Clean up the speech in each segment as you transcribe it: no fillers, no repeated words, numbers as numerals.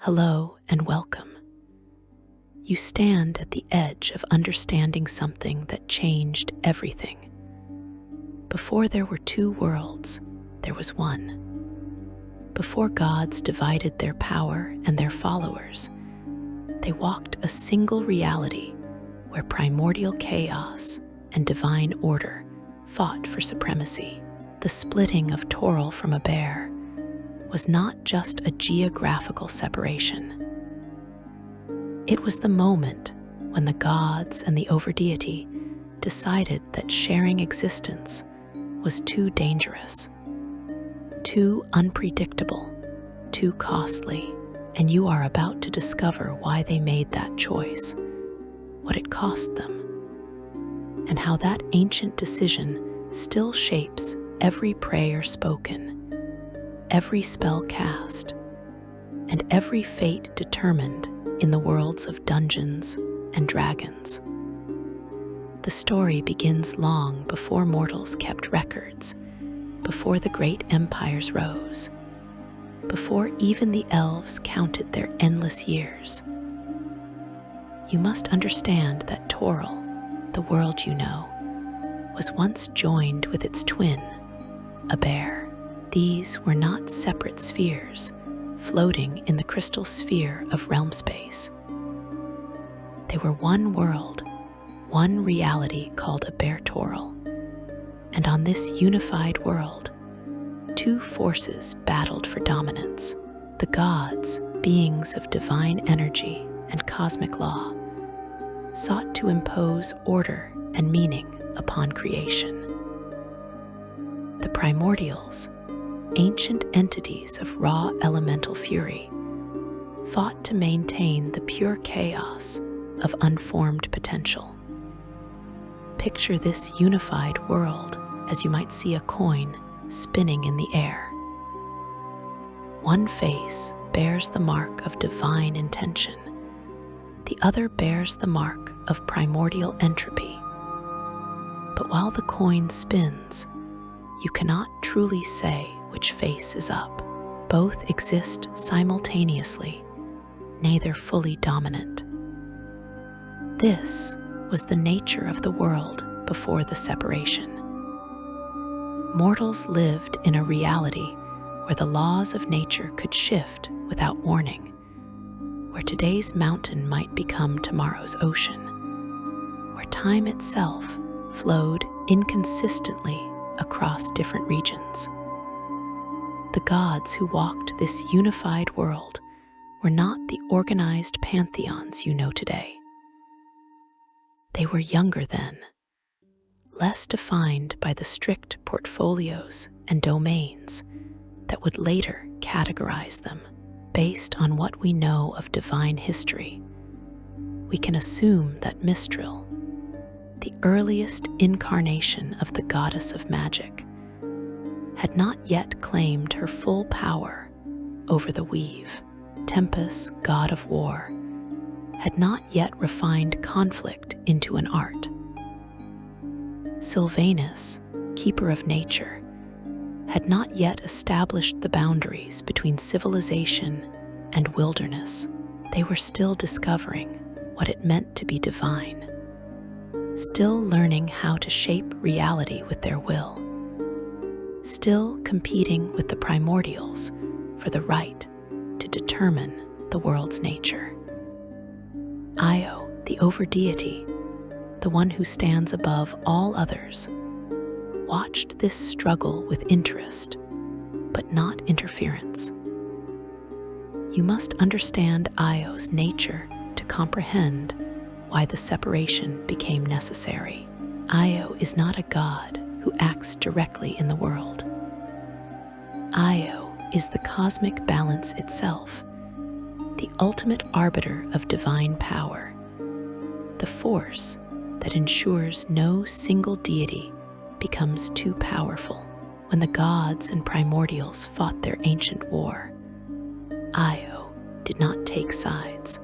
Hello and welcome. You stand at the edge of understanding something that changed everything. Before there were two worlds, there was one. Before gods divided their power and their followers, they walked a single reality where primordial chaos and divine order fought for supremacy. The splitting of Toril from Abeir was not just a geographical separation. It was the moment when the gods and the overdeity decided that sharing existence was too dangerous, too unpredictable, too costly, and you are about to discover why they made that choice, what it cost them, and how that ancient decision still shapes every prayer spoken, every spell cast, and every fate determined in the worlds of dungeons and dragons. The story begins long before mortals kept records, before the great empires rose, before even the elves counted their endless years. You must understand that Toril, the world you know, was once joined with its twin, Abeir. These were not separate spheres floating in the crystal sphere of realm space. They were one world, one reality called Abeir-Toril, and on this unified world, two forces battled for dominance. The gods, beings of divine energy and cosmic law, sought to impose order and meaning upon creation. The primordials, ancient entities of raw elemental fury, fought to maintain the pure chaos of unformed potential. Picture this unified world as you might see a coin spinning in the air. One face bears the mark of divine intention, the other bears the mark of primordial entropy. But while the coin spins, you cannot truly say which face is up. Both exist simultaneously, neither fully dominant. This was the nature of the world before the separation. Mortals lived in a reality where the laws of nature could shift without warning, where today's mountain might become tomorrow's ocean, where time itself flowed inconsistently across different regions. The gods who walked this unified world were not the organized pantheons you know today. They were younger then, less defined by the strict portfolios and domains that would later categorize them. Based on what we know of divine history, we can assume that Mistral, the earliest incarnation of the goddess of magic, had not yet claimed her full power over the weave. Tempus, god of war, had not yet refined conflict into an art. Sylvanus, keeper of nature, had not yet established the boundaries between civilization and wilderness. They were still discovering what it meant to be divine, still learning how to shape reality with their will, still competing with the primordials for the right to determine the world's nature. Io, the overdeity, the one who stands above all others, watched this struggle with interest, but not interference. You must understand Io's nature to comprehend why the separation became necessary. Io is not a god who acts directly in the world. Io is the cosmic balance itself, the ultimate arbiter of divine power, the force that ensures no single deity becomes too powerful. When the gods and primordials fought their ancient war, Io did not take sides.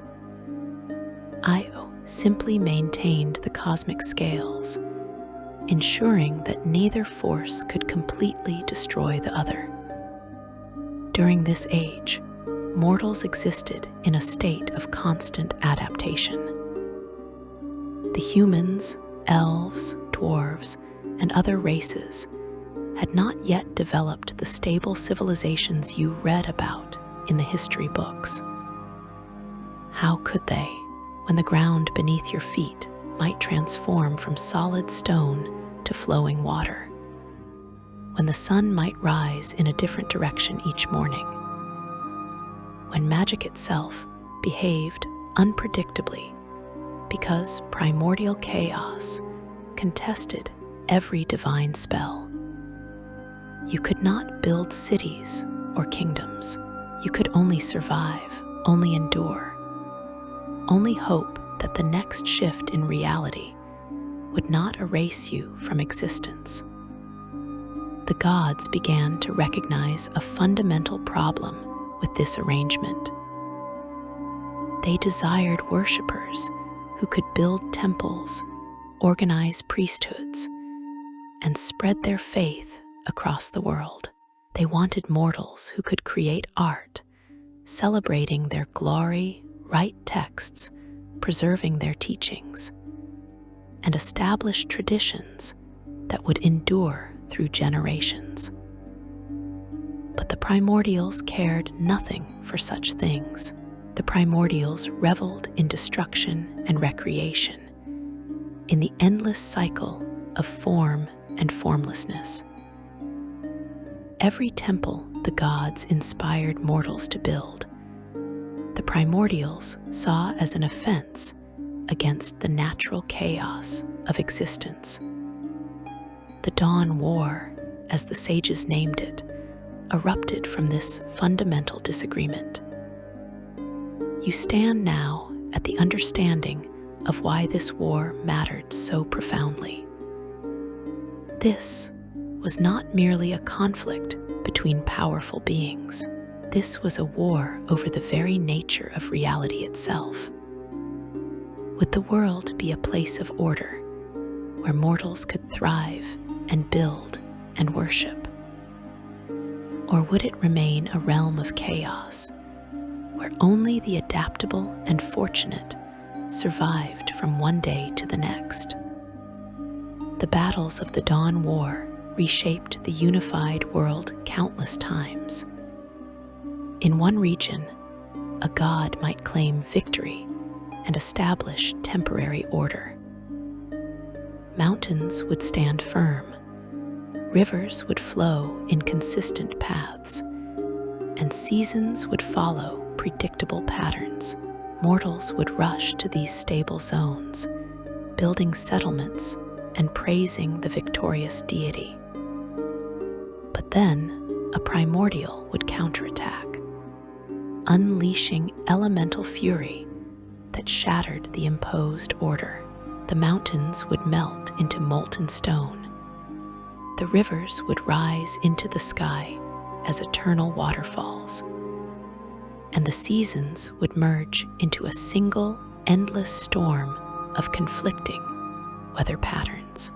Io simply maintained the cosmic scales, ensuring that neither force could completely destroy the other. During this age, mortals existed in a state of constant adaptation. The humans, elves, dwarves, and other races had not yet developed the stable civilizations you read about in the history books. How could they, when the ground beneath your feet might transform from solid stone to flowing water, when the sun might rise in a different direction each morning, when magic itself behaved unpredictably because primordial chaos contested every divine spell? You could not build cities or kingdoms. You could only survive, only endure, only hope that the next shift in reality would not erase you from existence. The gods began to recognize a fundamental problem with this arrangement. They desired worshippers who could build temples, organize priesthoods, and spread their faith across the world. They wanted mortals who could create art, celebrating their glory, write texts, preserving their teachings, and establish traditions that would endure through generations. But the primordials cared nothing for such things. The primordials reveled in destruction and recreation, in the endless cycle of form and formlessness. Every temple the gods inspired mortals to build, the primordials saw as an offense against the natural chaos of existence. The Dawn War, as the sages named it, erupted from this fundamental disagreement. You stand now at the understanding of why this war mattered so profoundly. This was not merely a conflict between powerful beings. This was a war over the very nature of reality itself. Would the world be a place of order, where mortals could thrive and build and worship? Or would it remain a realm of chaos, where only the adaptable and fortunate survived from one day to the next? The battles of the Dawn War reshaped the unified world countless times. In one region, a god might claim victory and establish temporary order. Mountains would stand firm, rivers would flow in consistent paths, and seasons would follow predictable patterns. Mortals would rush to these stable zones, building settlements and praising the victorious deity. But then, a primordial would counterattack, unleashing elemental fury that shattered the imposed order. The mountains would melt into molten stone. The rivers would rise into the sky as eternal waterfalls, and the seasons would merge into a single, endless storm of conflicting weather patterns.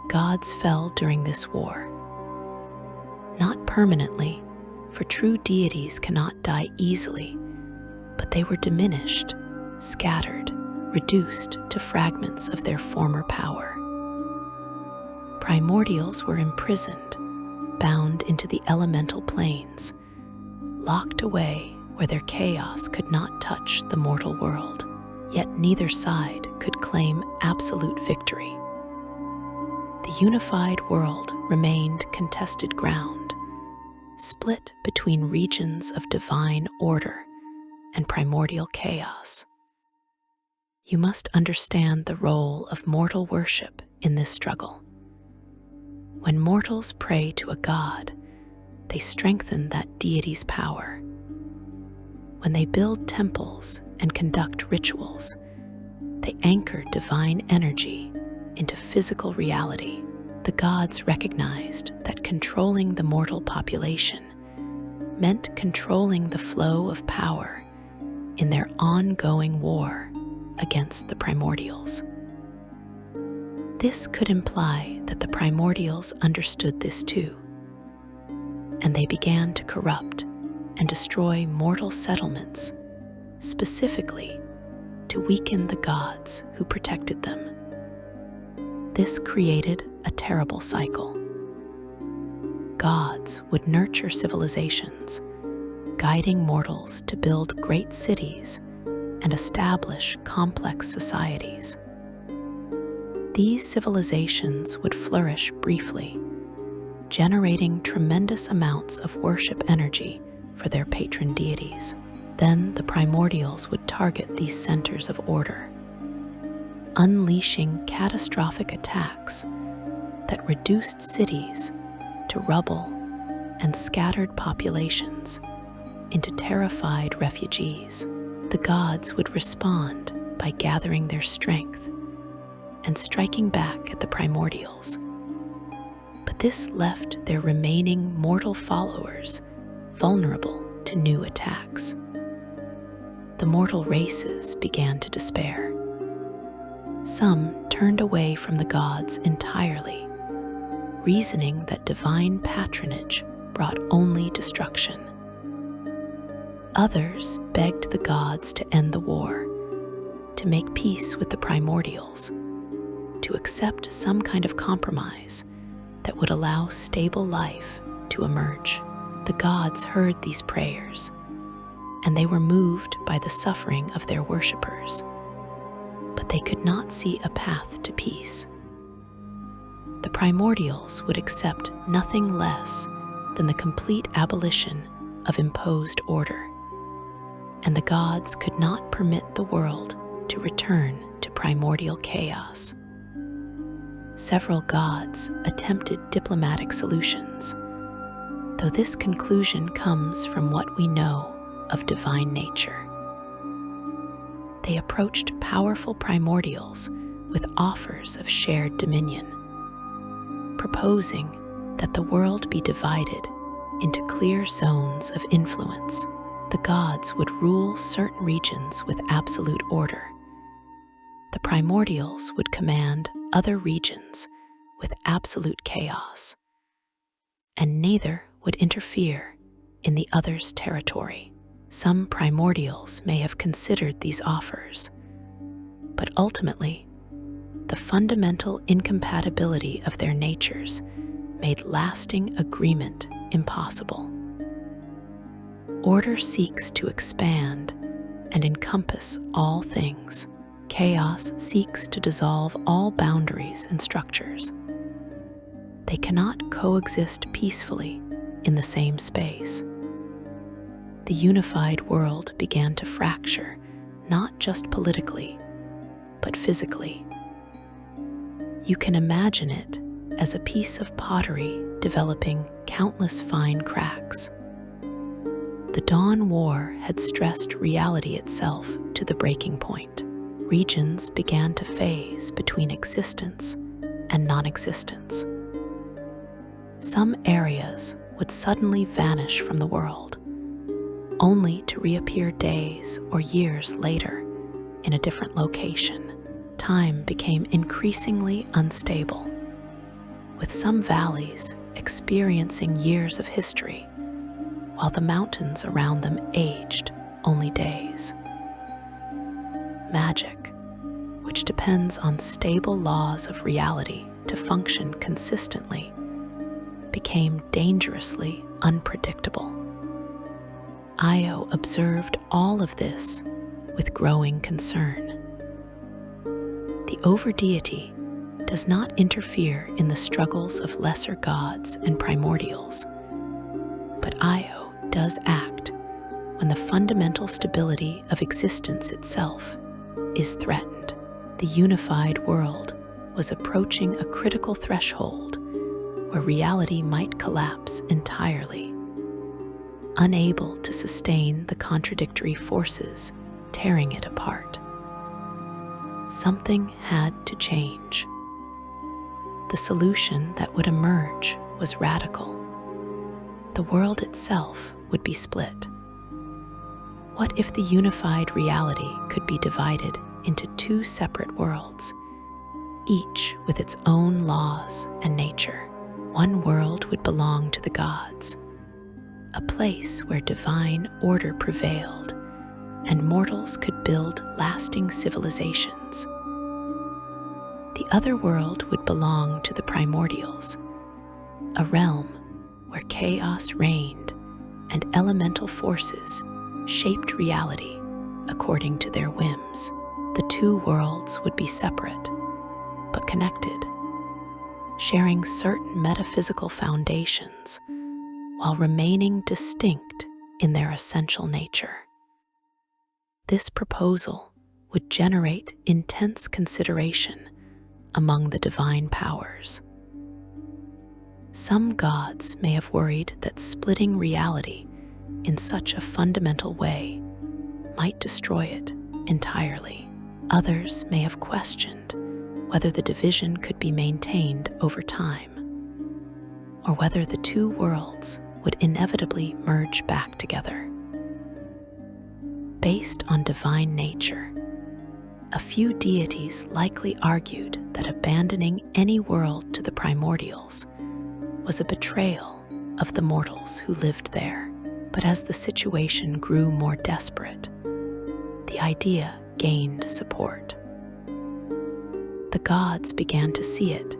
Gods fell during this war. Not permanently, for true deities cannot die easily, but they were diminished, scattered, reduced to fragments of their former power. Primordials were imprisoned, bound into the elemental planes, locked away where their chaos could not touch the mortal world. Yet neither side could claim absolute victory. The unified world remained contested ground, split between regions of divine order and primordial chaos. You must understand the role of mortal worship in this struggle. When mortals pray to a god, they strengthen that deity's power. When they build temples and conduct rituals, they anchor divine energy into physical reality. The gods recognized that controlling the mortal population meant controlling the flow of power in their ongoing war against the primordials. This could imply that the primordials understood this too, and they began to corrupt and destroy mortal settlements, specifically to weaken the gods who protected them. This created a terrible cycle. Gods would nurture civilizations, guiding mortals to build great cities and establish complex societies. These civilizations would flourish briefly, generating tremendous amounts of worship energy for their patron deities. Then the primordials would target these centers of order, unleashing catastrophic attacks that reduced cities to rubble and scattered populations into terrified refugees. The gods would respond by gathering their strength and striking back at the primordials. But this left their remaining mortal followers vulnerable to new attacks. The mortal races began to despair. Some turned away from the gods entirely, reasoning that divine patronage brought only destruction. Others begged the gods to end the war, to make peace with the primordials, to accept some kind of compromise that would allow stable life to emerge. The gods heard these prayers, and they were moved by the suffering of their worshippers, but they could not see a path to peace. The primordials would accept nothing less than the complete abolition of imposed order, and the gods could not permit the world to return to primordial chaos. Several gods attempted diplomatic solutions, though this conclusion comes from what we know of divine nature. They approached powerful primordials with offers of shared dominion, proposing that the world be divided into clear zones of influence. The gods would rule certain regions with absolute order. The primordials would command other regions with absolute chaos, and neither would interfere in the other's territory. Some primordials may have considered these offers, but ultimately, the fundamental incompatibility of their natures made lasting agreement impossible. Order seeks to expand and encompass all things. Chaos seeks to dissolve all boundaries and structures. They cannot coexist peacefully in the same space. The unified world began to fracture, not just politically, but physically. You can imagine it as a piece of pottery developing countless fine cracks. The Dawn War had stressed reality itself to the breaking point. Regions began to phase between existence and non-existence. Some areas would suddenly vanish from the world, only to reappear days or years later in a different location. Time became increasingly unstable, with some valleys experiencing years of history, while the mountains around them aged only days. Magic, which depends on stable laws of reality to function consistently, became dangerously unpredictable. Io observed all of this with growing concern. The overdeity does not interfere in the struggles of lesser gods and primordials, but Io does act when the fundamental stability of existence itself is threatened. The unified world was approaching a critical threshold where reality might collapse entirely. Unable to sustain the contradictory forces tearing it apart, something had to change. The solution that would emerge was radical. The world itself would be split. What if the unified reality could be divided into two separate worlds, each with its own laws and nature? One world would belong to the gods, a place where divine order prevailed and mortals could build lasting civilizations. The other world would belong to the primordials, a realm where chaos reigned and elemental forces shaped reality according to their whims. The two worlds would be separate, but connected, sharing certain metaphysical foundations while remaining distinct in their essential nature. This proposal would generate intense consideration among the divine powers. Some gods may have worried that splitting reality in such a fundamental way might destroy it entirely. Others may have questioned whether the division could be maintained over time, or whether the two worlds would inevitably merge back together. Based on divine nature, a few deities likely argued that abandoning any world to the primordials was a betrayal of the mortals who lived there. But as the situation grew more desperate, the idea gained support. The gods began to see it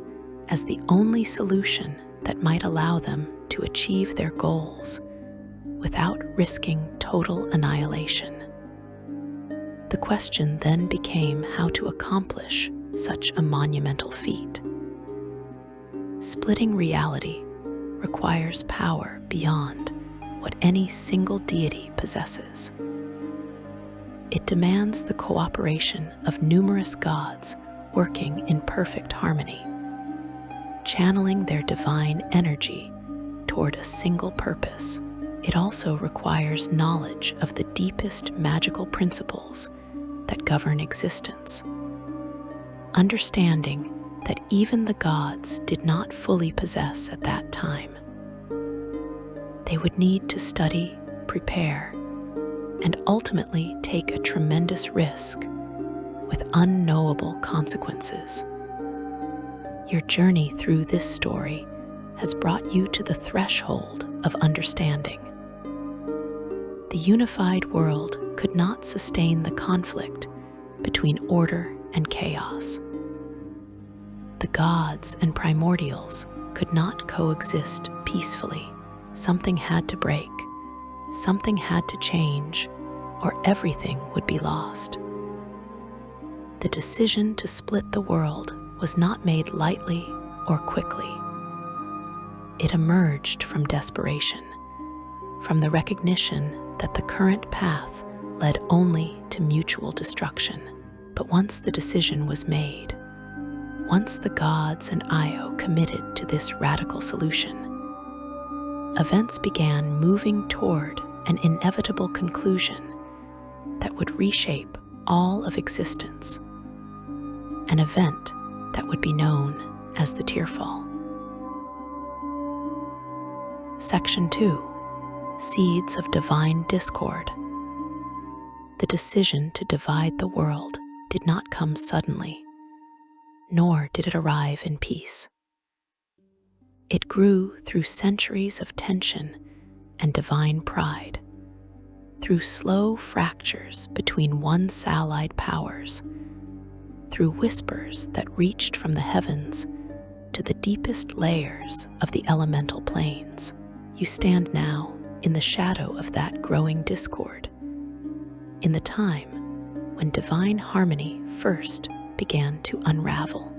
as the only solution that might allow them to achieve their goals without risking total annihilation. The question then became how to accomplish such a monumental feat. Splitting reality requires power beyond what any single deity possesses. It demands the cooperation of numerous gods working in perfect harmony, channeling their divine energy toward a single purpose. It also requires knowledge of the deepest magical principles that govern existence. Understanding that even the gods did not fully possess at that time. They would need to study, prepare, and ultimately take a tremendous risk with unknowable consequences. Your journey through this story has brought you to the threshold of understanding. The unified world could not sustain the conflict between order and chaos. The gods and primordials could not coexist peacefully. Something had to break, something had to change, or everything would be lost. The decision to split the world was not made lightly or quickly. It emerged from desperation, from the recognition that the current path led only to mutual destruction. But once the decision was made, once the gods and Io committed to this radical solution, events began moving toward an inevitable conclusion that would reshape all of existence, an event that would be known as the Tearfall. Section 2. Seeds of Divine Discord. The decision to divide the world did not come suddenly, nor did it arrive in peace. It grew through centuries of tension and divine pride, through slow fractures between once-allied powers, through whispers that reached from the heavens to the deepest layers of the elemental planes. You stand now in the shadow of that growing discord, in the time when divine harmony first began to unravel.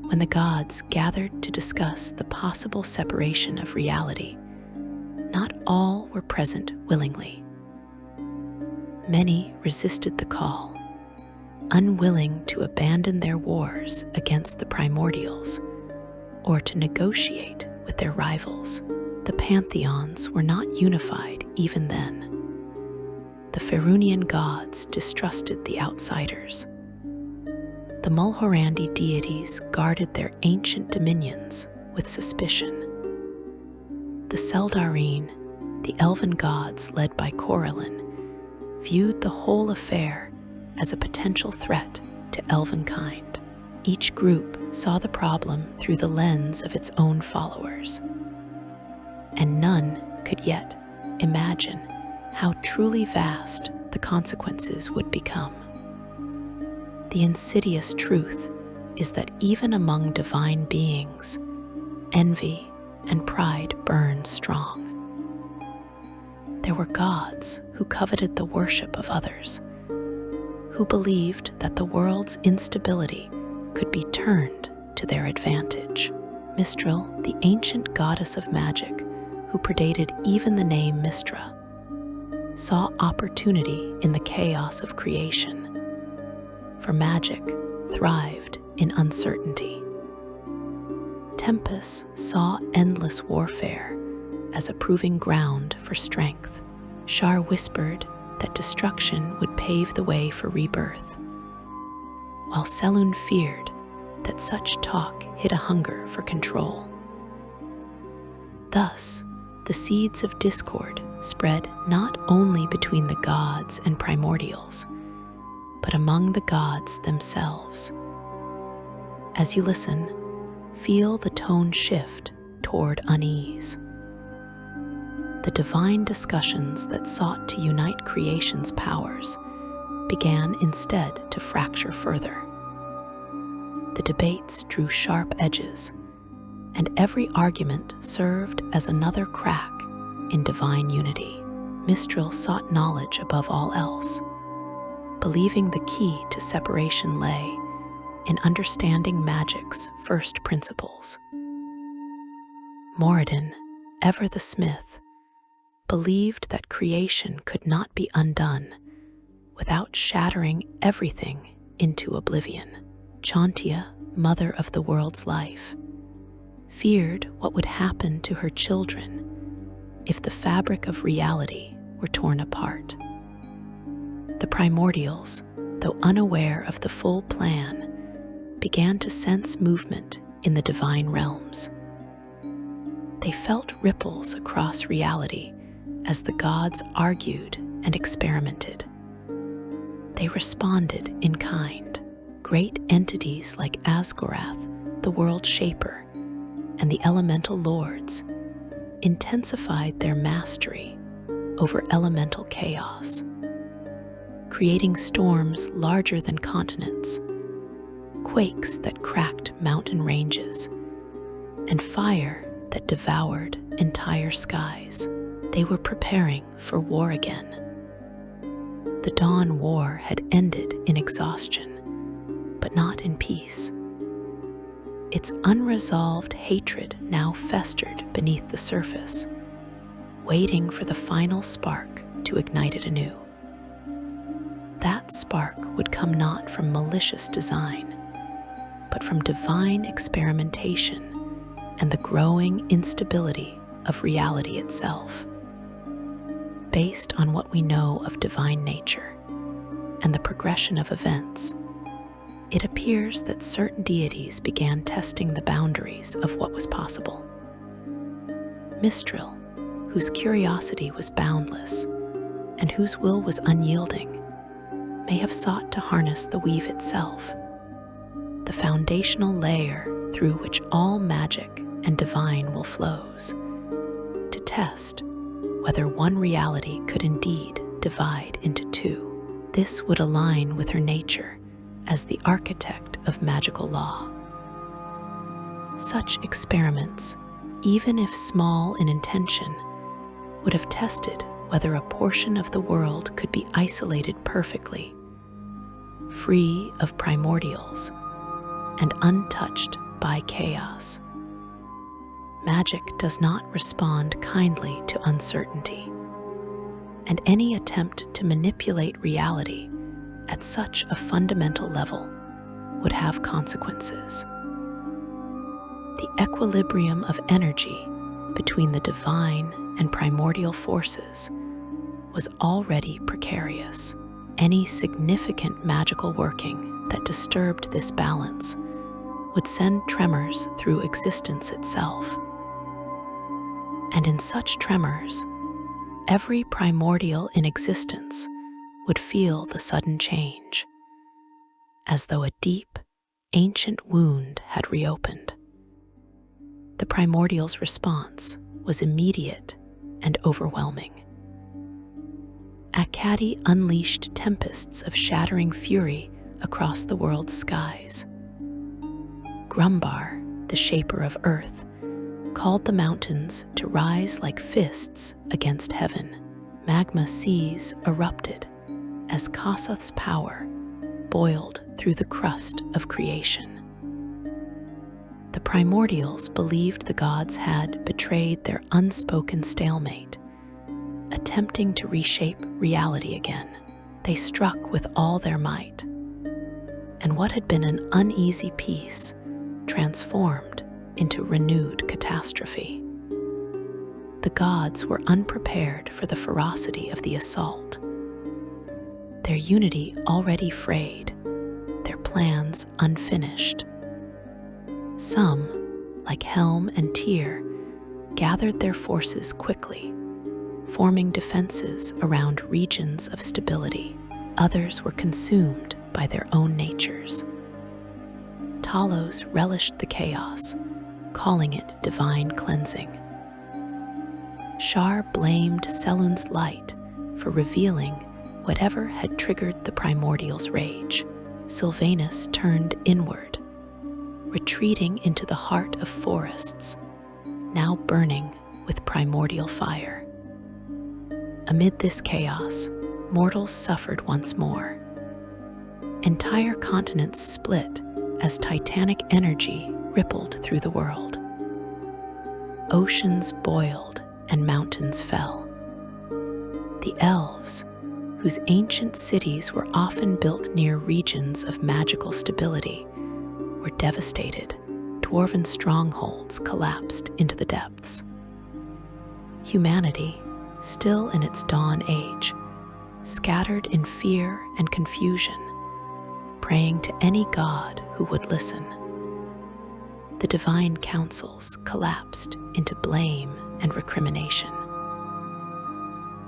When the gods gathered to discuss the possible separation of reality, not all were present willingly. Many resisted the call, unwilling to abandon their wars against the primordials or to negotiate with their rivals. The pantheons were not unified even then. The Ferunian gods distrusted the outsiders. The Mulhorandi deities guarded their ancient dominions with suspicion. The Seldarine, the elven gods led by Corellin, viewed the whole affair as a potential threat to elvenkind. Each group saw the problem through the lens of its own followers, and none could yet imagine how truly vast the consequences would become. The insidious truth is that even among divine beings, envy and pride burn strong. There were gods who coveted the worship of others, who believed that the world's instability could be turned to their advantage. Mistral, the ancient goddess of magic, who predated even the name Mistra, saw opportunity in the chaos of creation, for magic thrived in uncertainty. Tempest saw endless warfare as a proving ground for strength. Shar whispered that destruction would pave the way for rebirth, while Selûne feared that such talk hid a hunger for control. Thus, the seeds of discord spread not only between the gods and primordials, but among the gods themselves. As you listen, feel the tone shift toward unease. The divine discussions that sought to unite creation's powers began instead to fracture further. The debates drew sharp edges, and every argument served as another crack in divine unity. Mistral sought knowledge above all else, believing the key to separation lay in understanding magic's first principles. Moradin, ever the smith, believed that creation could not be undone without shattering everything into oblivion. Chauntea, mother of the world's life, feared what would happen to her children if the fabric of reality were torn apart. The primordials, though unaware of the full plan, began to sense movement in the divine realms. They felt ripples across reality as the gods argued and experimented. They responded in kind. Great entities like Asgorath, the world shaper, and the elemental lords intensified their mastery over elemental chaos, creating storms larger than continents, quakes that cracked mountain ranges, and fire that devoured entire skies. They were preparing for war again. The Dawn War had ended in exhaustion, but not in peace. Its unresolved hatred now festered beneath the surface, waiting for the final spark to ignite it anew. That spark would come not from malicious design, but from divine experimentation and the growing instability of reality itself. Based on what we know of divine nature and the progression of events, it appears that certain deities began testing the boundaries of what was possible. Mistral, whose curiosity was boundless and whose will was unyielding, may have sought to harness the weave itself, the foundational layer through which all magic and divine will flows, to test whether one reality could indeed divide into two. This would align with her nature as the architect of magical law. Such experiments, even if small in intention, would have tested whether a portion of the world could be isolated perfectly, free of primordials, and untouched by chaos. Magic does not respond kindly to uncertainty, and any attempt to manipulate reality at such a fundamental level would have consequences. The equilibrium of energy between the divine and primordial forces was already precarious. Any significant magical working that disturbed this balance would send tremors through existence itself. And in such tremors, every primordial in existence would feel the sudden change, as though a deep, ancient wound had reopened. The primordial's response was immediate and overwhelming. Akkadi unleashed tempests of shattering fury across the world's skies. Grumbar, the shaper of earth, called the mountains to rise like fists against heaven. Magma seas erupted as Kossuth's power boiled through the crust of creation. The primordials believed the gods had betrayed their unspoken stalemate, attempting to reshape reality again. They struck with all their might, and what had been an uneasy peace transformed into renewed catastrophe. The gods were unprepared for the ferocity of the assault. Their unity already frayed, their plans unfinished. Some, like Helm and Tyr, gathered their forces quickly, forming defenses around regions of stability. Others were consumed by their own natures. Talos relished the chaos, calling it divine cleansing. Shar blamed Selûne's light for revealing whatever had triggered the primordial's rage. Sylvanus turned inward, retreating into the heart of forests, now burning with primordial fire. Amid this chaos, mortals suffered once more. Entire continents split as titanic energy rippled through the world. Oceans boiled and mountains fell. The elves, whose ancient cities were often built near regions of magical stability, were devastated. Dwarven strongholds collapsed into the depths. Humanity, still in its dawn age, scattered in fear and confusion, praying to any god who would listen. The divine councils collapsed into blame and recrimination.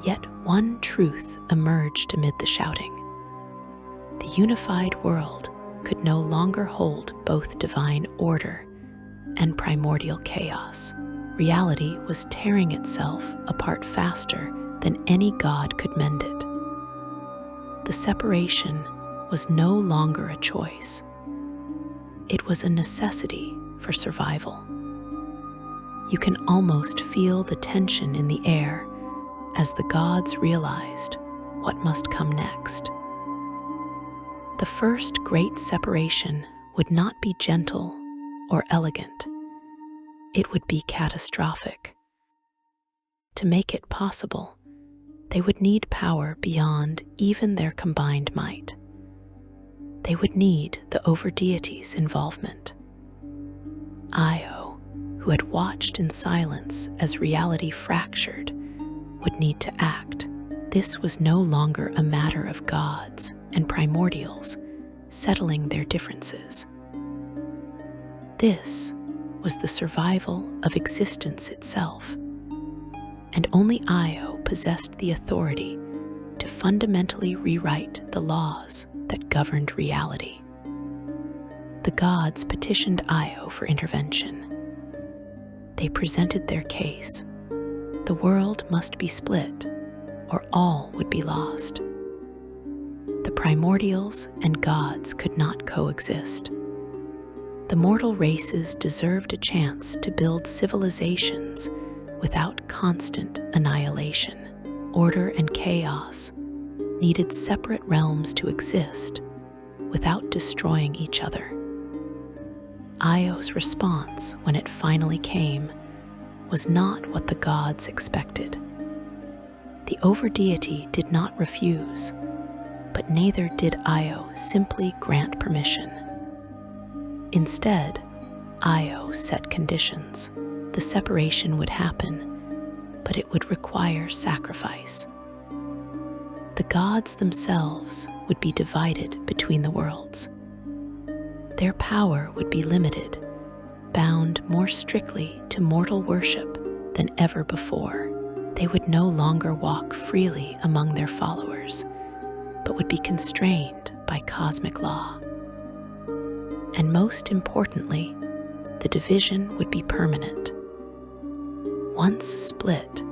Yet one truth emerged amid the shouting. The unified world could no longer hold both divine order and primordial chaos. Reality was tearing itself apart faster than any god could mend it. The separation was no longer a choice. It was a necessity for survival. You can almost feel the tension in the air as the gods realized what must come next. The first great separation would not be gentle or elegant. It would be catastrophic. To make it possible, they would need power beyond even their combined might. They would need the overdeity's involvement. Io, who had watched in silence as reality fractured, would need to act. This was no longer a matter of gods and primordials settling their differences. This was the survival of existence itself, and only Io possessed the authority to fundamentally rewrite the laws that governed reality. The gods petitioned Io for intervention. They presented their case. The world must be split, or all would be lost. The primordials and gods could not coexist. The mortal races deserved a chance to build civilizations without constant annihilation. Order and chaos needed separate realms to exist without destroying each other. Io's response, when it finally came, was not what the gods expected. The overdeity did not refuse, but neither did Io simply grant permission. Instead, Io set conditions. The separation would happen, but it would require sacrifice. The gods themselves would be divided between the worlds. Their power would be limited, bound more strictly to mortal worship than ever before. They would no longer walk freely among their followers, but would be constrained by cosmic law. And most importantly, the division would be permanent. Once split,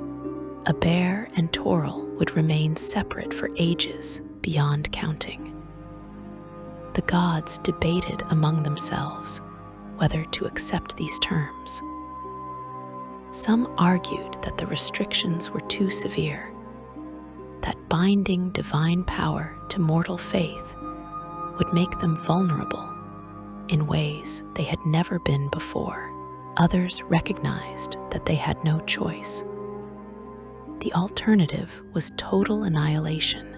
Abeir and Toril would remain separate for ages beyond counting. The gods debated among themselves whether to accept these terms. Some argued that the restrictions were too severe, that binding divine power to mortal faith would make them vulnerable in ways they had never been before. Others recognized that they had no choice. The alternative was total annihilation,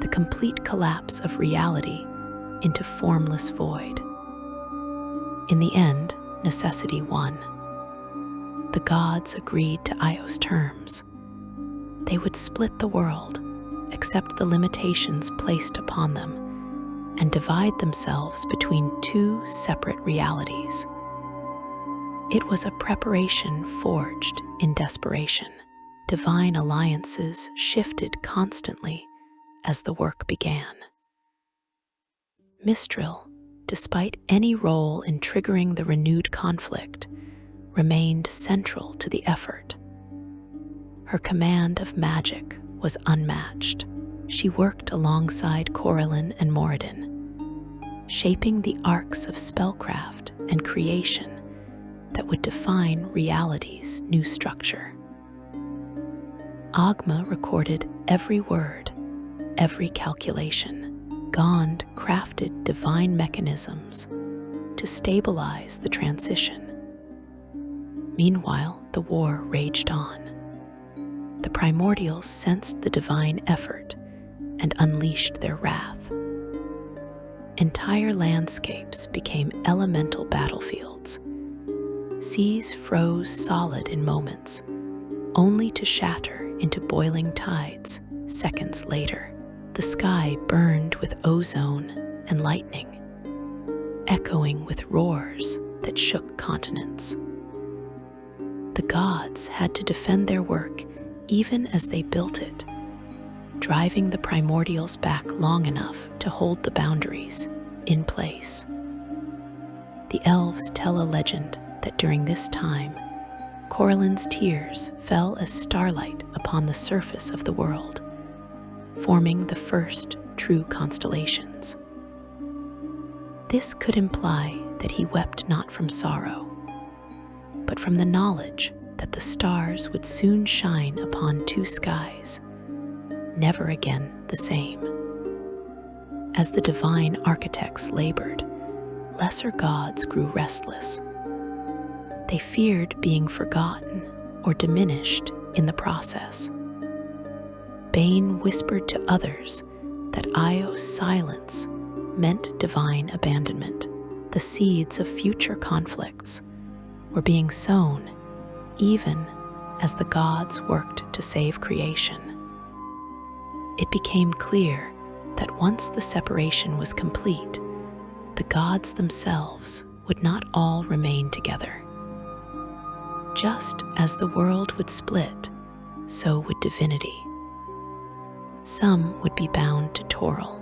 the complete collapse of reality into formless void. In the end, necessity won. The gods agreed to Io's terms. They would split the world, accept the limitations placed upon them, and divide themselves between two separate realities. It was a preparation forged in desperation. Divine alliances shifted constantly as the work began. Mistral, despite any role in triggering the renewed conflict, remained central to the effort. Her command of magic was unmatched. She worked alongside Corellin and Moradin, shaping the arcs of spellcraft and creation that would define reality's new structure. Agma recorded every word, every calculation. Gond crafted divine mechanisms to stabilize the transition. Meanwhile, the war raged on. The primordials sensed the divine effort and unleashed their wrath. Entire landscapes became elemental battlefields. Seas froze solid in moments, only to shatter into boiling tides seconds later. The sky burned with ozone and lightning, echoing with roars that shook continents. The gods had to defend their work even as they built it, driving the primordials back long enough to hold the boundaries in place. The elves tell a legend that during this time, Corellin's tears fell as starlight upon the surface of the world, forming the first true constellations. This could imply that he wept not from sorrow, but from the knowledge that the stars would soon shine upon two skies, never again the same. As the divine architects labored, lesser gods grew restless. They feared being forgotten or diminished in the process. Bane whispered to others that Io's silence meant divine abandonment. The seeds of future conflicts were being sown even as the gods worked to save creation. It became clear that once the separation was complete, the gods themselves would not all remain together. Just as the world would split, so would divinity. Some would be bound to Toril,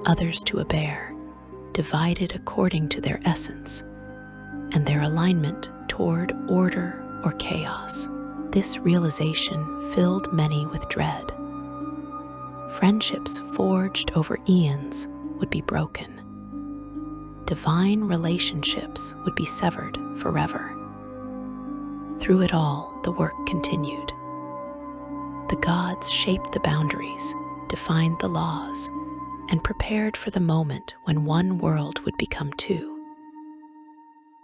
others to Abeir, divided according to their essence and their alignment toward order or chaos. This realization filled many with dread. Friendships forged over eons would be broken. Divine relationships would be severed forever. Through it all, the work continued. The gods shaped the boundaries, defined the laws, and prepared for the moment when one world would become two.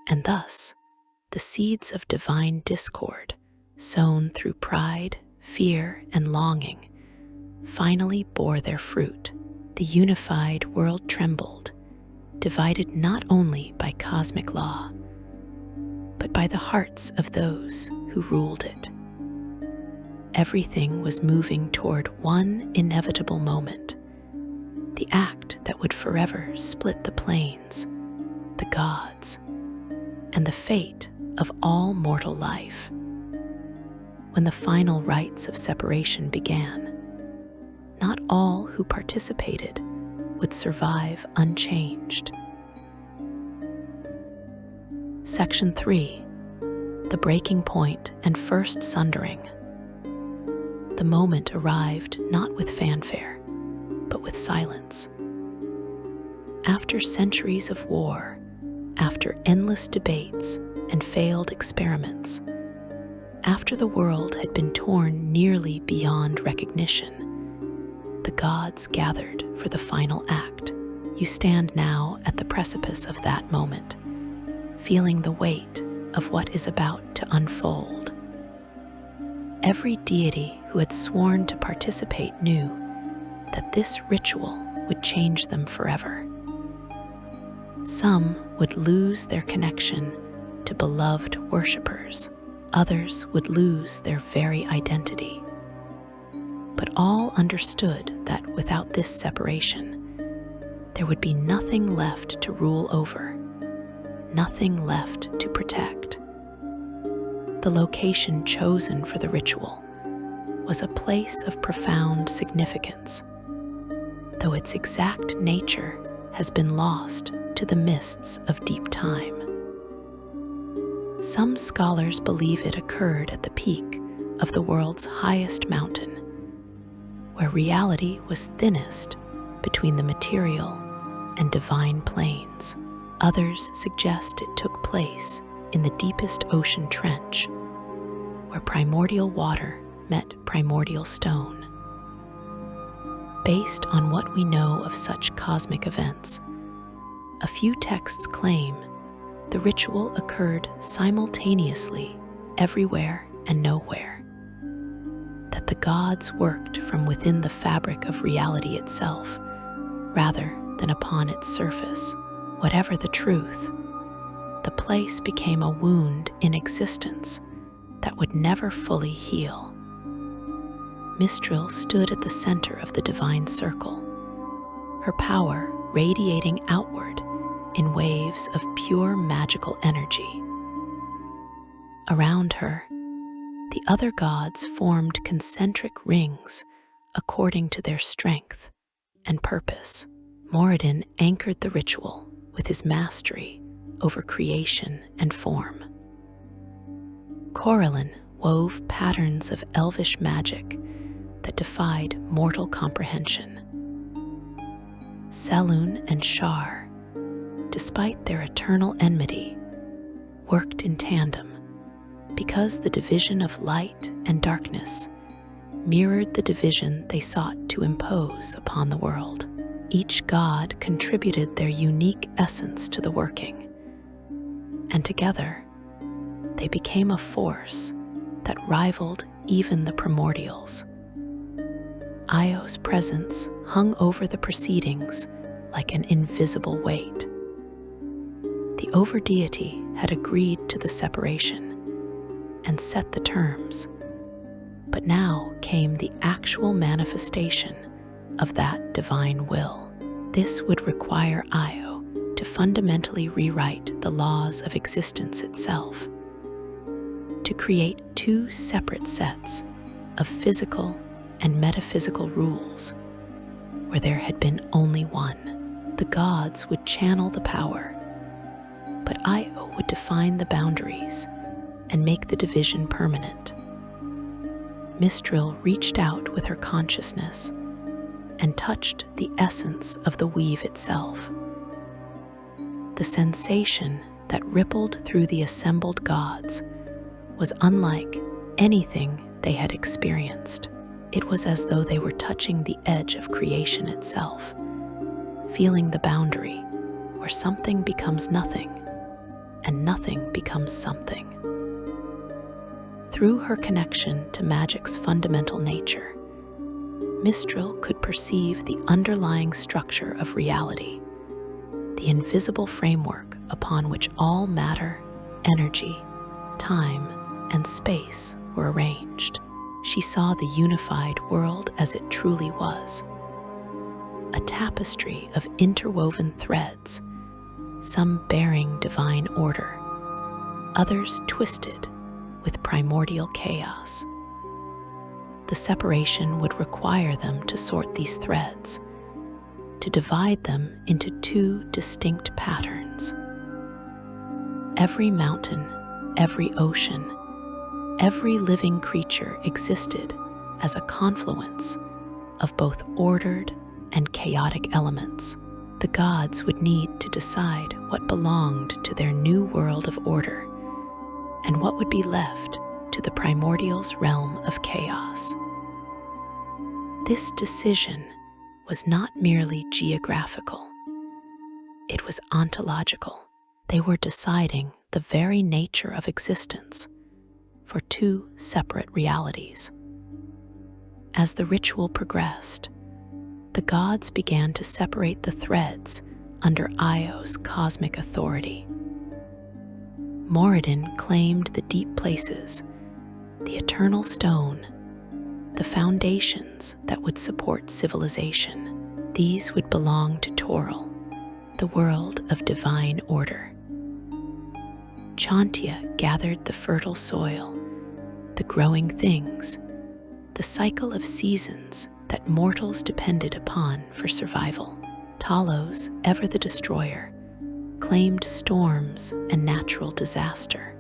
And thus, the seeds of divine discord, sown through pride, fear, and longing, finally bore their fruit. The unified world trembled, divided not only by cosmic law, but by the hearts of those who ruled it. Everything was moving toward one inevitable moment, the act that would forever split the planes, the gods, and the fate of all mortal life. When the final rites of separation began, not all who participated would survive unchanged. Section 3. The Breaking Point and First Sundering. The moment arrived not with fanfare, but with silence. After centuries of war, after endless debates and failed experiments, after the world had been torn nearly beyond recognition, the gods gathered for the final act. You stand now at the precipice of that moment, feeling the weight of what is about to unfold. Every deity who had sworn to participate knew that this ritual would change them forever. Some would lose their connection to beloved worshippers. Others would lose their very identity. But all understood that without this separation, there would be nothing left to rule over, nothing left to protect. The location chosen for the ritual was a place of profound significance, though its exact nature has been lost to the mists of deep time. Some scholars believe it occurred at the peak of the world's highest mountain, where reality was thinnest between the material and divine planes. Others suggest it took place in the deepest ocean trench, where primordial water met primordial stone. Based on what we know of such cosmic events, a few texts claim the ritual occurred simultaneously everywhere and nowhere, that the gods worked from within the fabric of reality itself rather than upon its surface. Whatever the truth, the place became a wound in existence that would never fully heal. Mistral stood at the center of the divine circle, her power radiating outward in waves of pure magical energy. Around her, the other gods formed concentric rings according to their strength and purpose. Moradin anchored the ritual with his mastery over creation and form. Corellin wove patterns of elvish magic that defied mortal comprehension. Selûne and Shar, despite their eternal enmity, worked in tandem because the division of light and darkness mirrored the division they sought to impose upon the world. Each god contributed their unique essence to the working, and together they became a force that rivaled even the primordials. Io's presence hung over the proceedings like an invisible weight. The overdeity had agreed to the separation and set the terms, but now came the actual manifestation of that divine will. This would require Io to fundamentally rewrite the laws of existence itself, to create two separate sets of physical and metaphysical rules where there had been only one. The gods would channel the power, but Io would define the boundaries and make the division permanent. Mistral reached out with her consciousness and touched the essence of the weave itself. The sensation that rippled through the assembled gods was unlike anything they had experienced. It was as though they were touching the edge of creation itself, feeling the boundary where something becomes nothing and nothing becomes something. Through her connection to magic's fundamental nature, Mistral could perceive the underlying structure of reality, the invisible framework upon which all matter, energy, time, and space were arranged. She saw the unified world as it truly was, a tapestry of interwoven threads, some bearing divine order, others twisted with primordial chaos. The separation would require them to sort these threads, to divide them into two distinct patterns. Every mountain, every ocean, every living creature existed as a confluence of both ordered and chaotic elements. The gods would need to decide what belonged to their new world of order and what would be left to the primordial's realm of chaos. This decision was not merely geographical, it was ontological. They were deciding the very nature of existence for two separate realities. As the ritual progressed, the gods began to separate the threads under Io's cosmic authority. Moradin claimed the deep places, the eternal stone, the foundations that would support civilization. These would belong to Toril, the world of divine order. Chantia gathered the fertile soil, the growing things, the cycle of seasons that mortals depended upon for survival. Talos, ever the destroyer, claimed storms and natural disaster,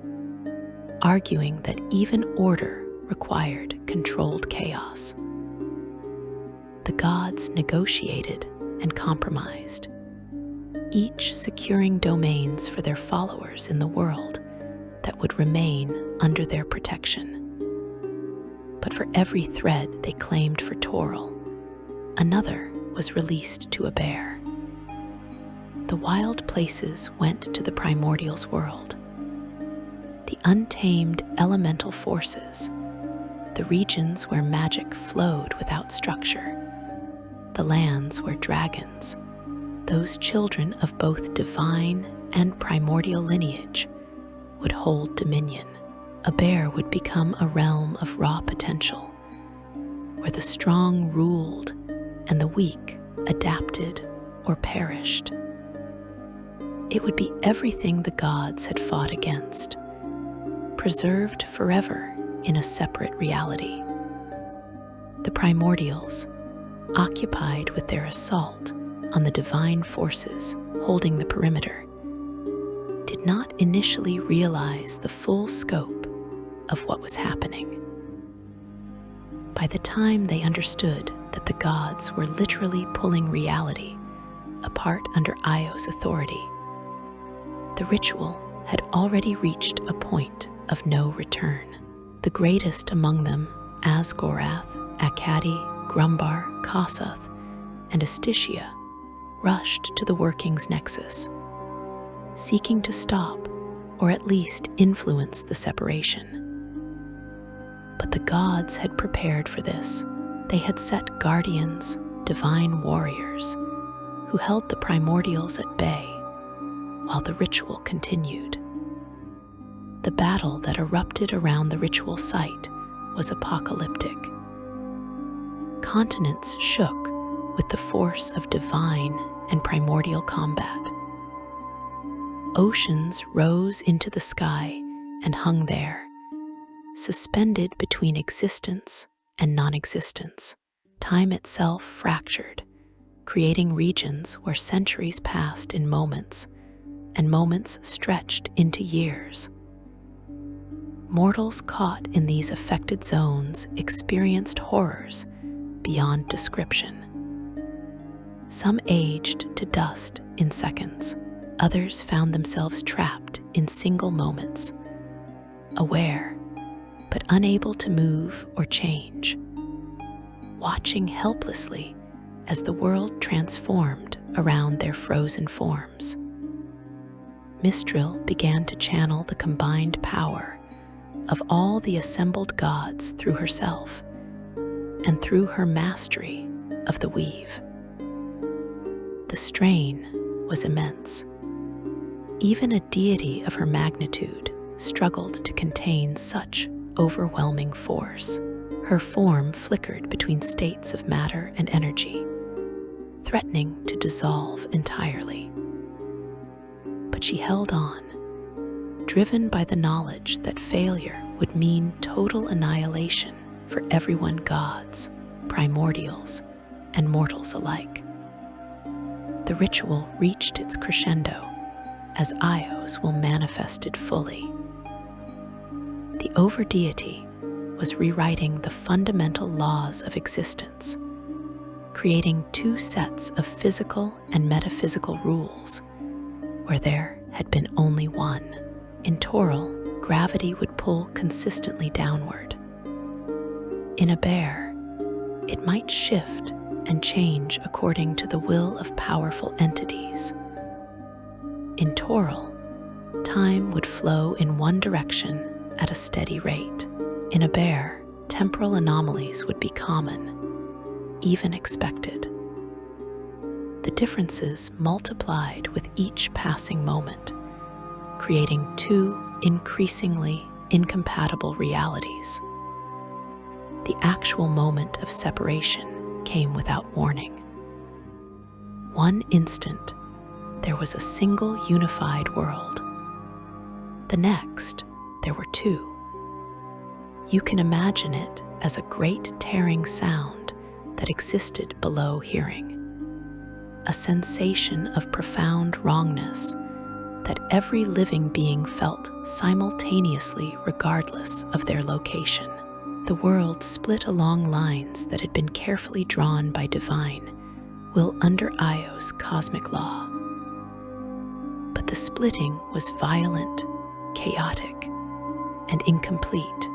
arguing that even order required controlled chaos. The gods negotiated and compromised, each securing domains for their followers in the world that would remain under their protection. But for every thread they claimed for Toril, another was released to Abeir. The wild places went to the primordial's world. The untamed elemental forces, the regions where magic flowed without structure, the lands where dragons, those children of both divine and primordial lineage, would hold dominion. Abeir would become a realm of raw potential, where the strong ruled and the weak adapted or perished. It would be everything the gods had fought against, preserved forever in a separate reality. The primordials, occupied with their assault on the divine forces holding the perimeter, did not initially realize the full scope of what was happening. By the time they understood that the gods were literally pulling reality apart under Io's authority, the ritual had already reached a point of no return. The greatest among them, Asgorath, Akkadi, Grumbar, Kossuth, and Astitia, rushed to the workings nexus, seeking to stop or at least influence the separation. But the gods had prepared for this. They had set guardians, divine warriors, who held the primordials at bay while the ritual continued. The battle that erupted around the ritual site was apocalyptic. Continents shook with the force of divine and primordial combat. Oceans rose into the sky and hung there, suspended between existence and non-existence. Time itself fractured, creating regions where centuries passed in moments, and moments stretched into years. Mortals caught in these affected zones experienced horrors beyond description. Some aged to dust in seconds. Others found themselves trapped in single moments, aware but unable to move or change, watching helplessly as the world transformed around their frozen forms. Mistral began to channel the combined power of all the assembled gods through herself and through her mastery of the weave. The strain was immense. Even a deity of her magnitude struggled to contain such overwhelming force. Her form flickered between states of matter and energy, threatening to dissolve entirely. But she held on, driven by the knowledge that failure would mean total annihilation for everyone, gods, primordials, and mortals alike. The ritual reached its crescendo as Io's will manifested fully. The overdeity was rewriting the fundamental laws of existence, creating two sets of physical and metaphysical rules where there had been only one. In Toril, gravity would pull consistently downward. In Abeir, it might shift and change according to the will of powerful entities. In Toril, time would flow in one direction at a steady rate. In Abeir, temporal anomalies would be common, even expected. The differences multiplied with each passing moment, creating two increasingly incompatible realities. The actual moment of separation came without warning. One instant, there was a single unified world. The next, there were two. You can imagine it as a great tearing sound that existed below hearing, a sensation of profound wrongness that every living being felt simultaneously regardless of their location. The world split along lines that had been carefully drawn by divine will under Io's cosmic law. But the splitting was violent, chaotic, and incomplete.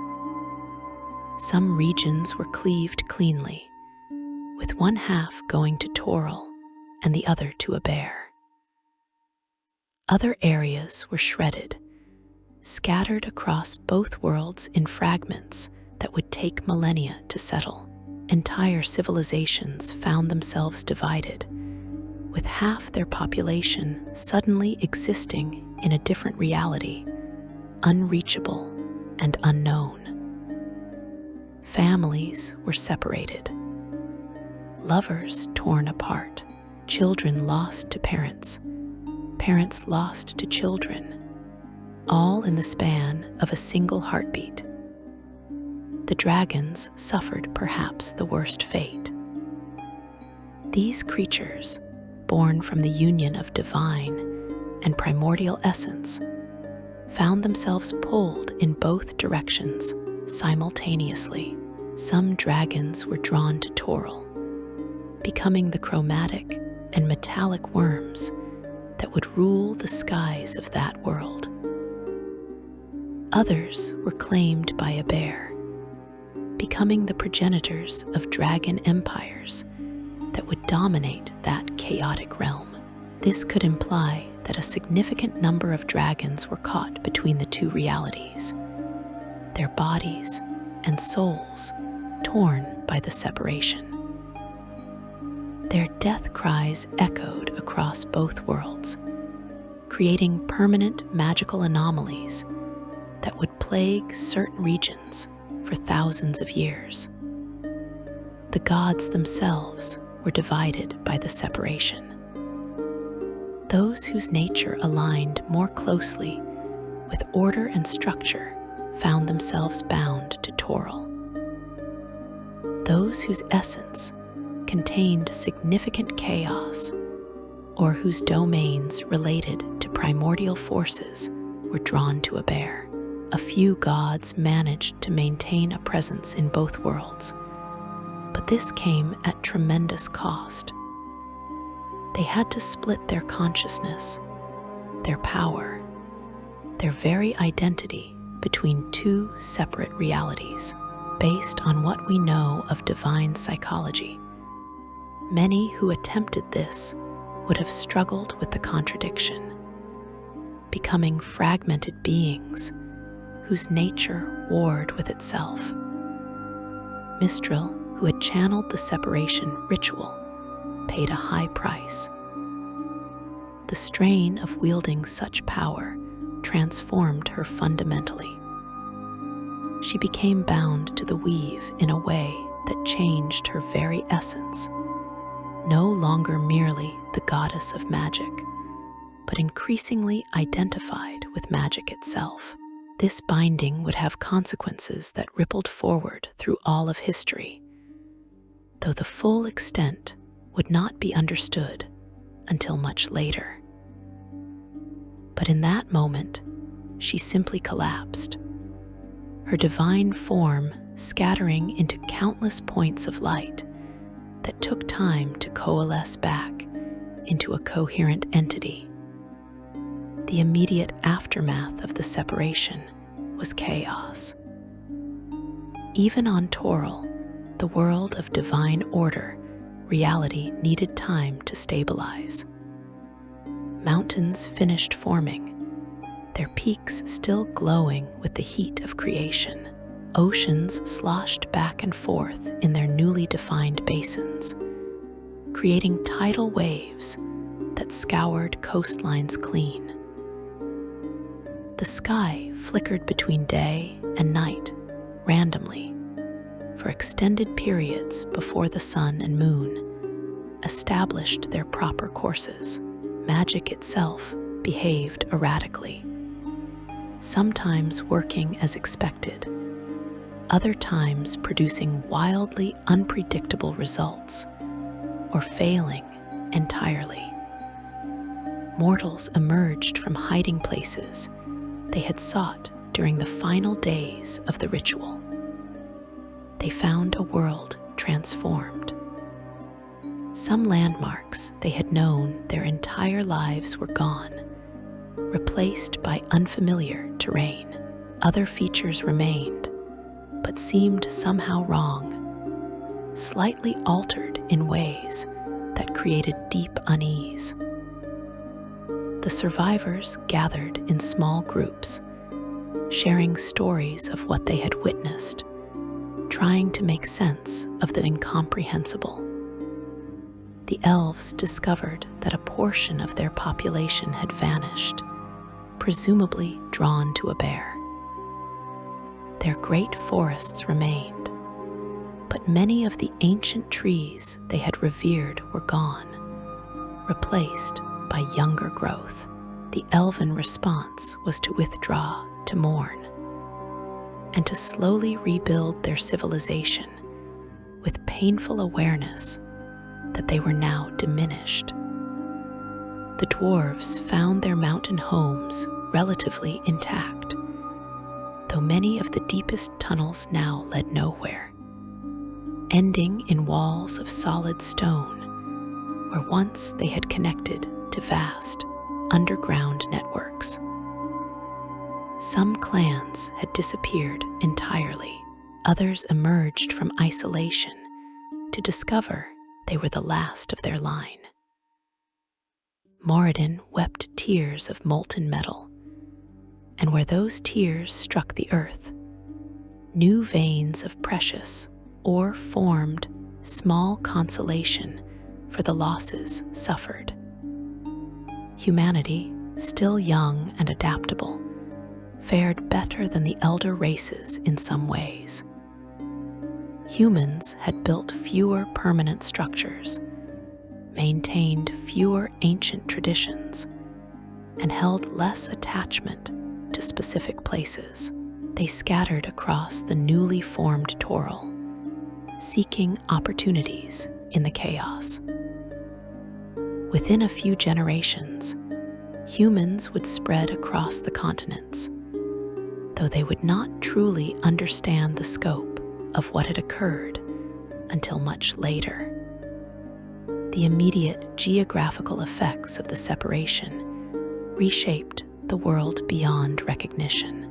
Some regions were cleaved cleanly, with one half going to Toril and the other to Abeir. Other areas were shredded, scattered across both worlds in fragments that would take millennia to settle. Entire civilizations found themselves divided, with half their population suddenly existing in a different reality, unreachable and unknown. Families were separated, lovers torn apart, children lost to parents, parents lost to children, all in the span of a single heartbeat. The dragons suffered perhaps the worst fate. These creatures, born from the union of divine and primordial essence, found themselves pulled in both directions simultaneously. Some dragons were drawn to Toril, becoming the chromatic and metallic worms that would rule the skies of that world. Others were claimed by Abeir, becoming the progenitors of dragon empires that would dominate that chaotic realm. This could imply that a significant number of dragons were caught between the two realities, their bodies and souls torn by the separation. Their death cries echoed across both worlds, creating permanent magical anomalies that would plague certain regions for thousands of years. The gods themselves were divided by the separation. Those whose nature aligned more closely with order and structure found themselves bound to Toril. Those whose essence contained significant chaos, or whose domains related to primordial forces, were drawn to Abeir. A few gods managed to maintain a presence in both worlds, but this came at tremendous cost. They had to split their consciousness, their power, their very identity between two separate realities. Based on what we know of divine psychology, many who attempted this would have struggled with the contradiction, becoming fragmented beings whose nature warred with itself. Mistral, who had channeled the separation ritual, paid a high price. The strain of wielding such power transformed her fundamentally. She became bound to the weave in a way that changed her very essence, no longer merely the goddess of magic, but increasingly identified with magic itself. This binding would have consequences that rippled forward through all of history, though the full extent would not be understood until much later. But in that moment, she simply collapsed. Her divine form scattering into countless points of light that took time to coalesce back into a coherent entity. The immediate aftermath of the separation was chaos. Even on Toril, the world of divine order, reality needed time to stabilize. Mountains finished forming, their peaks still glowing with the heat of creation. Oceans sloshed back and forth in their newly defined basins, creating tidal waves that scoured coastlines clean. The sky flickered between day and night randomly for extended periods before the sun and moon established their proper courses. Magic itself behaved erratically, sometimes working as expected, other times producing wildly unpredictable results, or failing entirely. Mortals emerged from hiding places they had sought during the final days of the ritual. They found a world transformed. Some landmarks they had known their entire lives were gone, replaced by unfamiliar terrain. Other features remained, but seemed somehow wrong, slightly altered in ways that created deep unease. The survivors gathered in small groups, sharing stories of what they had witnessed, trying to make sense of the incomprehensible. The elves discovered that a portion of their population had vanished, presumably drawn to Abeir. Their great forests remained, but many of the ancient trees they had revered were gone, replaced by younger growth. The elven response was to withdraw, to mourn, and to slowly rebuild their civilization with painful awareness that they were now diminished. The dwarves found their mountain homes relatively intact, though many of the deepest tunnels now led nowhere, ending in walls of solid stone where once they had connected to vast underground networks. Some clans had disappeared entirely. Others emerged from isolation to discover they were the last of their line. Moradin wept tears of molten metal, and where those tears struck the earth, new veins of precious ore formed small consolation for the losses suffered. Humanity, still young and adaptable, fared better than the elder races in some ways. Humans had built fewer permanent structures, maintained fewer ancient traditions, and held less attachment to specific places. They scattered across the newly formed Toril, seeking opportunities in the chaos. Within a few generations, humans would spread across the continents, though they would not truly understand the scope of what had occurred until much later. The immediate geographical effects of the separation reshaped the world beyond recognition.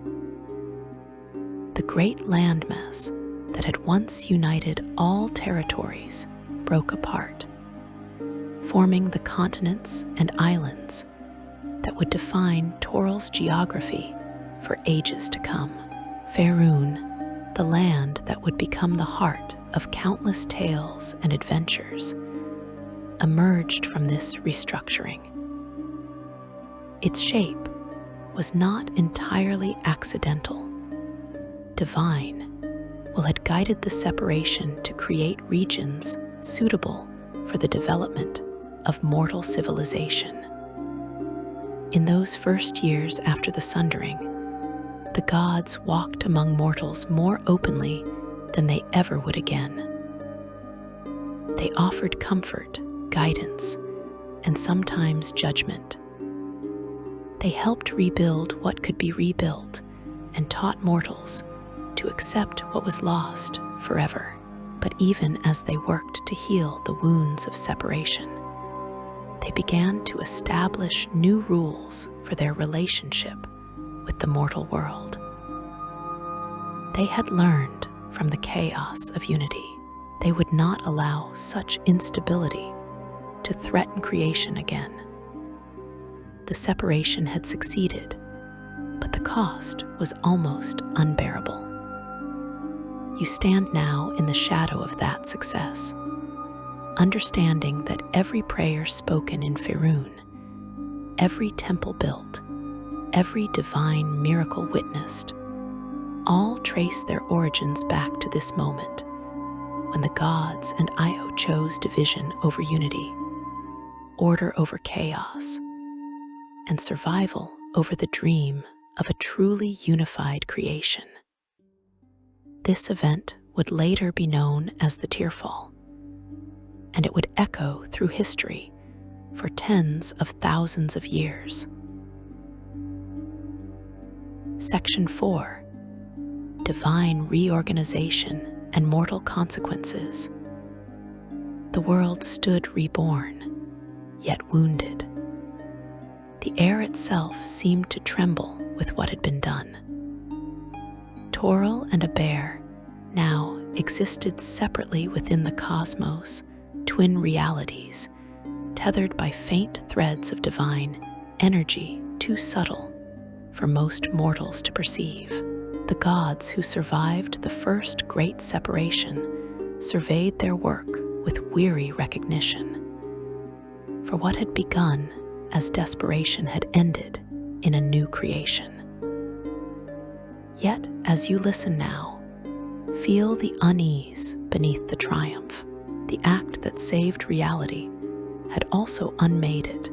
The great landmass that had once united all territories broke apart, forming the continents and islands that would define Toril's geography for ages to come. Faerun, the land that would become the heart of countless tales and adventures, emerged from this restructuring. Its shape was not entirely accidental. Divine will had guided the separation to create regions suitable for the development of mortal civilization. In those first years after the sundering, the gods walked among mortals more openly than they ever would again. They offered comfort, guidance, and sometimes judgment. They helped rebuild what could be rebuilt and taught mortals to to accept what was lost forever. But even as they worked to heal the wounds of separation, they began to establish new rules for their relationship with the mortal world. They had learned from the chaos of unity. They would not allow such instability to threaten creation again. The separation had succeeded, but the cost was almost unbearable. You stand now in the shadow of that success, understanding that every prayer spoken in Firun, every temple built, every divine miracle witnessed, all trace their origins back to this moment when the gods and Io chose division over unity, order over chaos, and survival over the dream of a truly unified creation. This event would later be known as the Tearfall, and it would echo through history for tens of thousands of years. Section 4. Divine reorganization and mortal consequences. The world stood reborn, yet wounded. The air itself seemed to tremble with what had been done. Toril and Abeir now existed separately within the cosmos, twin realities, tethered by faint threads of divine energy too subtle for most mortals to perceive. The gods who survived the first great separation surveyed their work with weary recognition. For what had begun as desperation had ended in a new creation. Yet, as you listen now, feel the unease beneath the triumph. The act that saved reality had also unmade it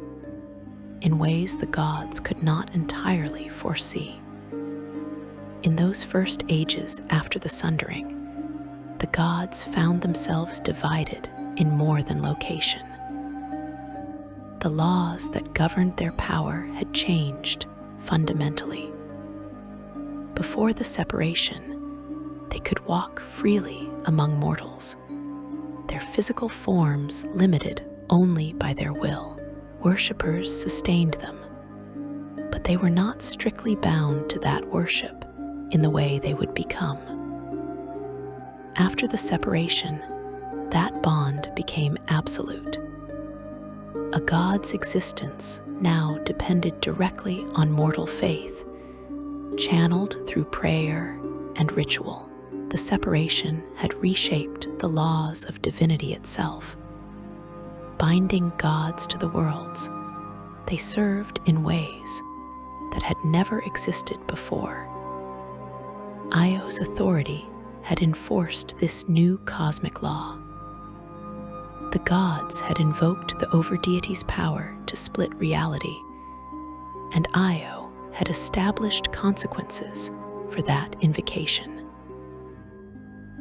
in ways the gods could not entirely foresee. In those first ages after the sundering, the gods found themselves divided in more than location. The laws that governed their power had changed fundamentally. Before the separation, they could walk freely among mortals, their physical forms limited only by their will. Worshippers sustained them, but they were not strictly bound to that worship in the way they would become. After the separation, that bond became absolute. A god's existence now depended directly on mortal faith, channeled through prayer and ritual. The separation had reshaped the laws of divinity itself. Binding gods to the worlds, they served in ways that had never existed before. Io's authority had enforced this new cosmic law. The gods had invoked the overdeity's power to split reality, and Io had established consequences for that invocation.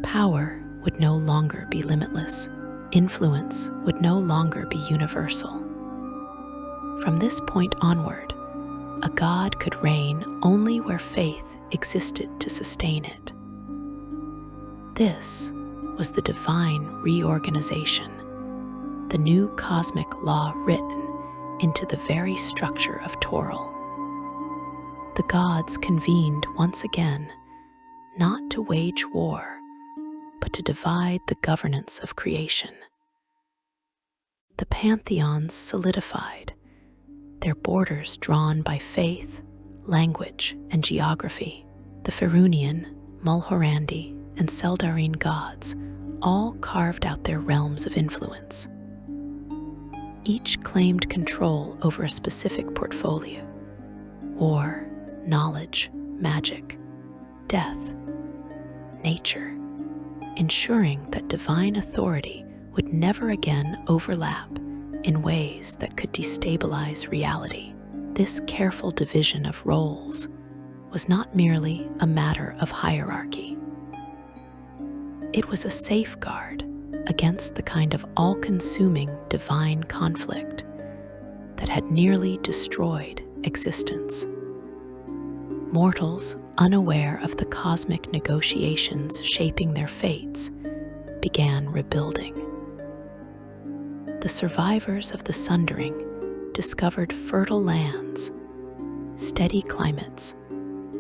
Power would no longer be limitless. Influence would no longer be universal. From this point onward, a god could reign only where faith existed to sustain it. This was the divine reorganization, the new cosmic law written into the very structure of Toril. The gods convened once again, not to wage war, but to divide the governance of creation. The pantheons solidified, their borders drawn by faith, language, and geography. The Firunian, Mulhorandi, and Seldarine gods all carved out their realms of influence. Each claimed control over a specific portfolio: war, knowledge, magic, death, nature, ensuring that divine authority would never again overlap in ways that could destabilize reality. This careful division of roles was not merely a matter of hierarchy. It was a safeguard against the kind of all-consuming divine conflict that had nearly destroyed existence. Mortals unaware of the cosmic negotiations shaping their fates, began rebuilding. The survivors of the Sundering discovered fertile lands, steady climates,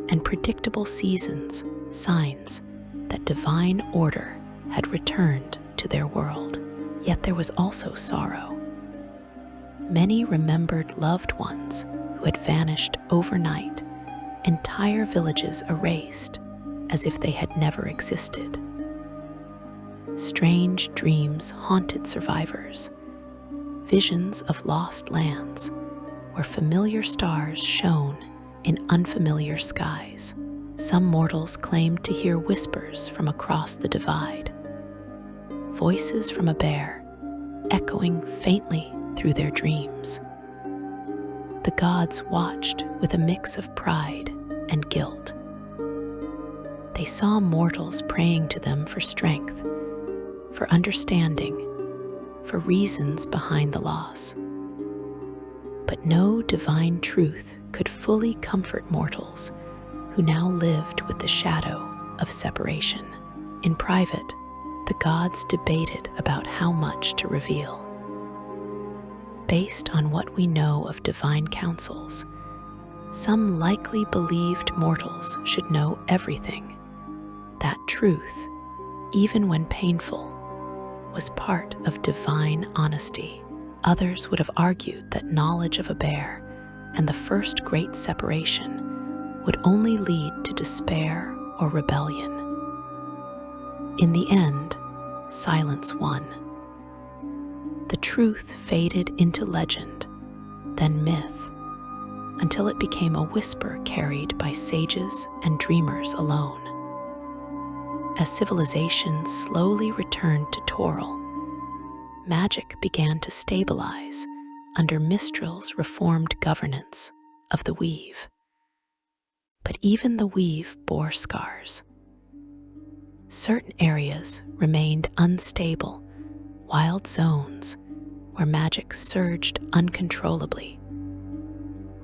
and predictable seasons, signs that divine order had returned to their world. Yet there was also sorrow. Many remembered loved ones who had vanished overnight, entire villages erased as if they had never existed. Strange dreams haunted survivors, visions of lost lands where familiar stars shone in unfamiliar skies. Some mortals claimed to hear whispers from across the divide, voices from Abeir echoing faintly through their dreams. The gods watched with a mix of pride and guilt. They saw mortals praying to them for strength, for understanding, for reasons behind the loss. But no divine truth could fully comfort mortals who now lived with the shadow of separation. In private, the gods debated about how much to reveal. Based on what we know of divine councils, some likely believed mortals should know everything. That truth, even when painful, was part of divine honesty. Others would have argued that knowledge of Abeir and the first great separation would only lead to despair or rebellion. In the end, silence won. The truth faded into legend, then myth, until it became a whisper carried by sages and dreamers alone. As civilization slowly returned to Toril, magic began to stabilize under Mistril's reformed governance of the weave. But even the weave bore scars. Certain areas remained unstable, wild zones where magic surged uncontrollably,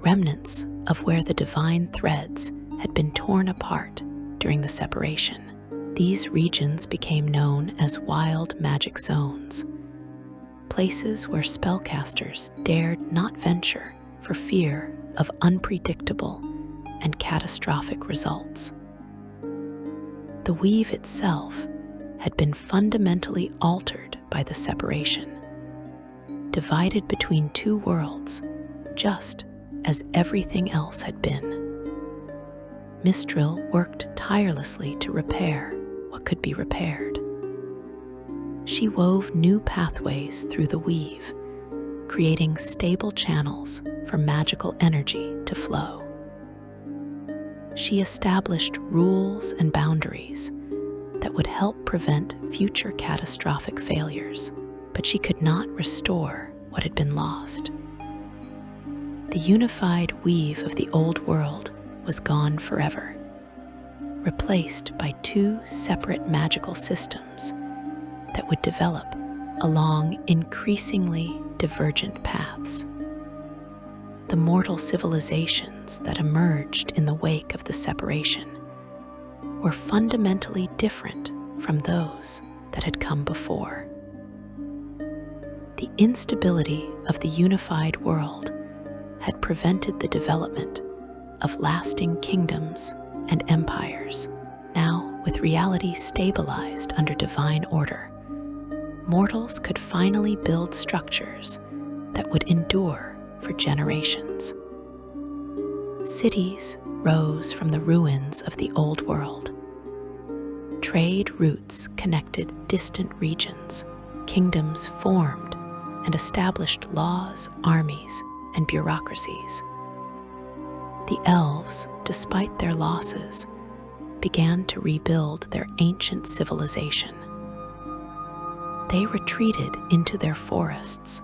remnants of where the divine threads had been torn apart during the separation. These regions became known as wild magic zones, places where spellcasters dared not venture for fear of unpredictable and catastrophic results. The weave itself had been fundamentally altered by the separation, divided between two worlds, just as everything else had been. Mistril worked tirelessly to repair what could be repaired. She wove new pathways through the weave, creating stable channels for magical energy to flow. She established rules and boundaries that would help prevent future catastrophic failures, but she could not restore what had been lost. The unified weave of the old world was gone forever, replaced by two separate magical systems that would develop along increasingly divergent paths. The mortal civilizations that emerged in the wake of the separation were fundamentally different from those that had come before. The instability of the unified world had prevented the development of lasting kingdoms and empires. Now, with reality stabilized under divine order, mortals could finally build structures that would endure for generations. Cities rose from the ruins of the old world. Trade routes connected distant regions. Kingdoms formed and established laws, armies, and bureaucracies. The elves, despite their losses, began to rebuild their ancient civilization. They retreated into their forests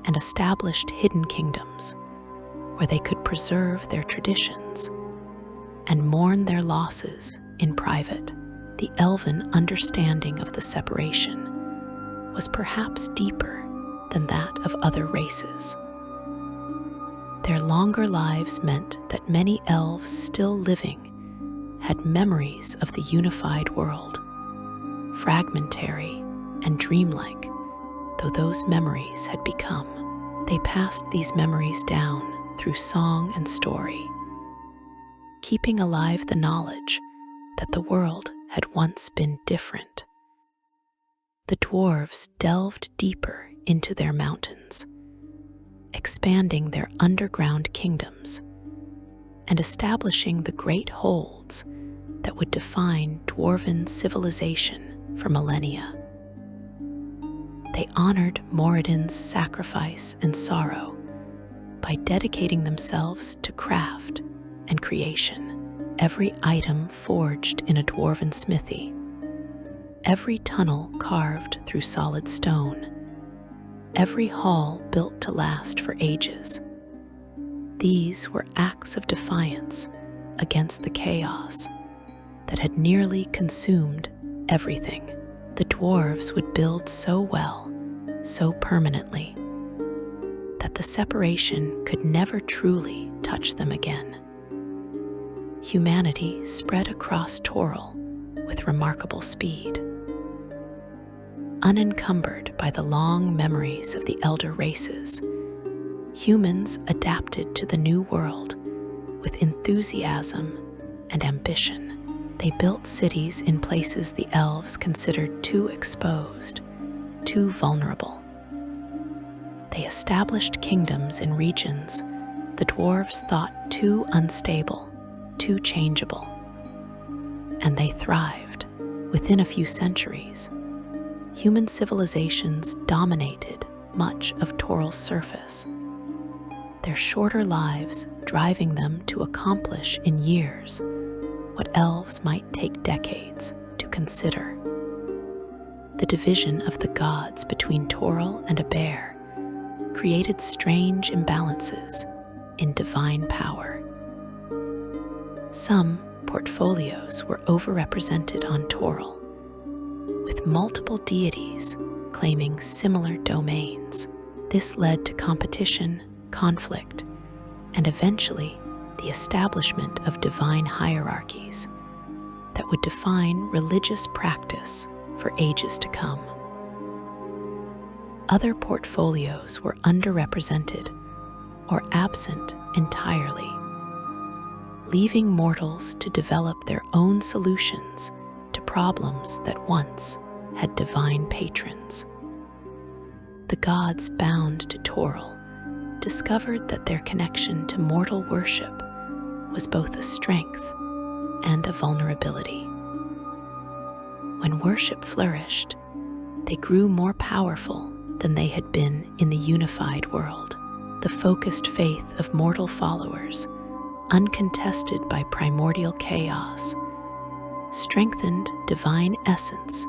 and established hidden kingdoms where they could preserve their traditions and mourn their losses in private. The elven understanding of the separation was perhaps deeper than that of other races. Their longer lives meant that many elves still living had memories of the unified world, fragmentary and dreamlike though those memories had become. They passed these memories down through song and story, keeping alive the knowledge that the world had once been different. The dwarves delved deeper into their mountains, expanding their underground kingdoms and establishing the great holds that would define dwarven civilization for millennia. They honored Moradin's sacrifice and sorrow by dedicating themselves to craft and creation. Every item forged in a dwarven smithy, every tunnel carved through solid stone, every hall built to last for ages. These were acts of defiance against the chaos that had nearly consumed everything. The dwarves would build so well, so permanently, that the separation could never truly touch them again. Humanity spread across Toril with remarkable speed. Unencumbered by the long memories of the elder races, humans adapted to the new world with enthusiasm and ambition. They built cities in places the elves considered too exposed, too vulnerable. They established kingdoms in regions the dwarves thought too unstable, too changeable. And they thrived. Within a few centuries, human civilizations dominated much of Toril's surface, their shorter lives driving them to accomplish in years what elves might take decades to consider. The division of the gods between Toril and Abeir created strange imbalances in divine power. Some portfolios were overrepresented on Toril, with multiple deities claiming similar domains. This led to competition, conflict, and eventually the establishment of divine hierarchies that would define religious practice for ages to come. Other portfolios were underrepresented or absent entirely, leaving mortals to develop their own solutions to problems that once had divine patrons. The gods bound to Toril discovered that their connection to mortal worship was both a strength and a vulnerability. When worship flourished, they grew more powerful than they had been in the unified world. The focused faith of mortal followers, uncontested by primordial chaos, strengthened divine essence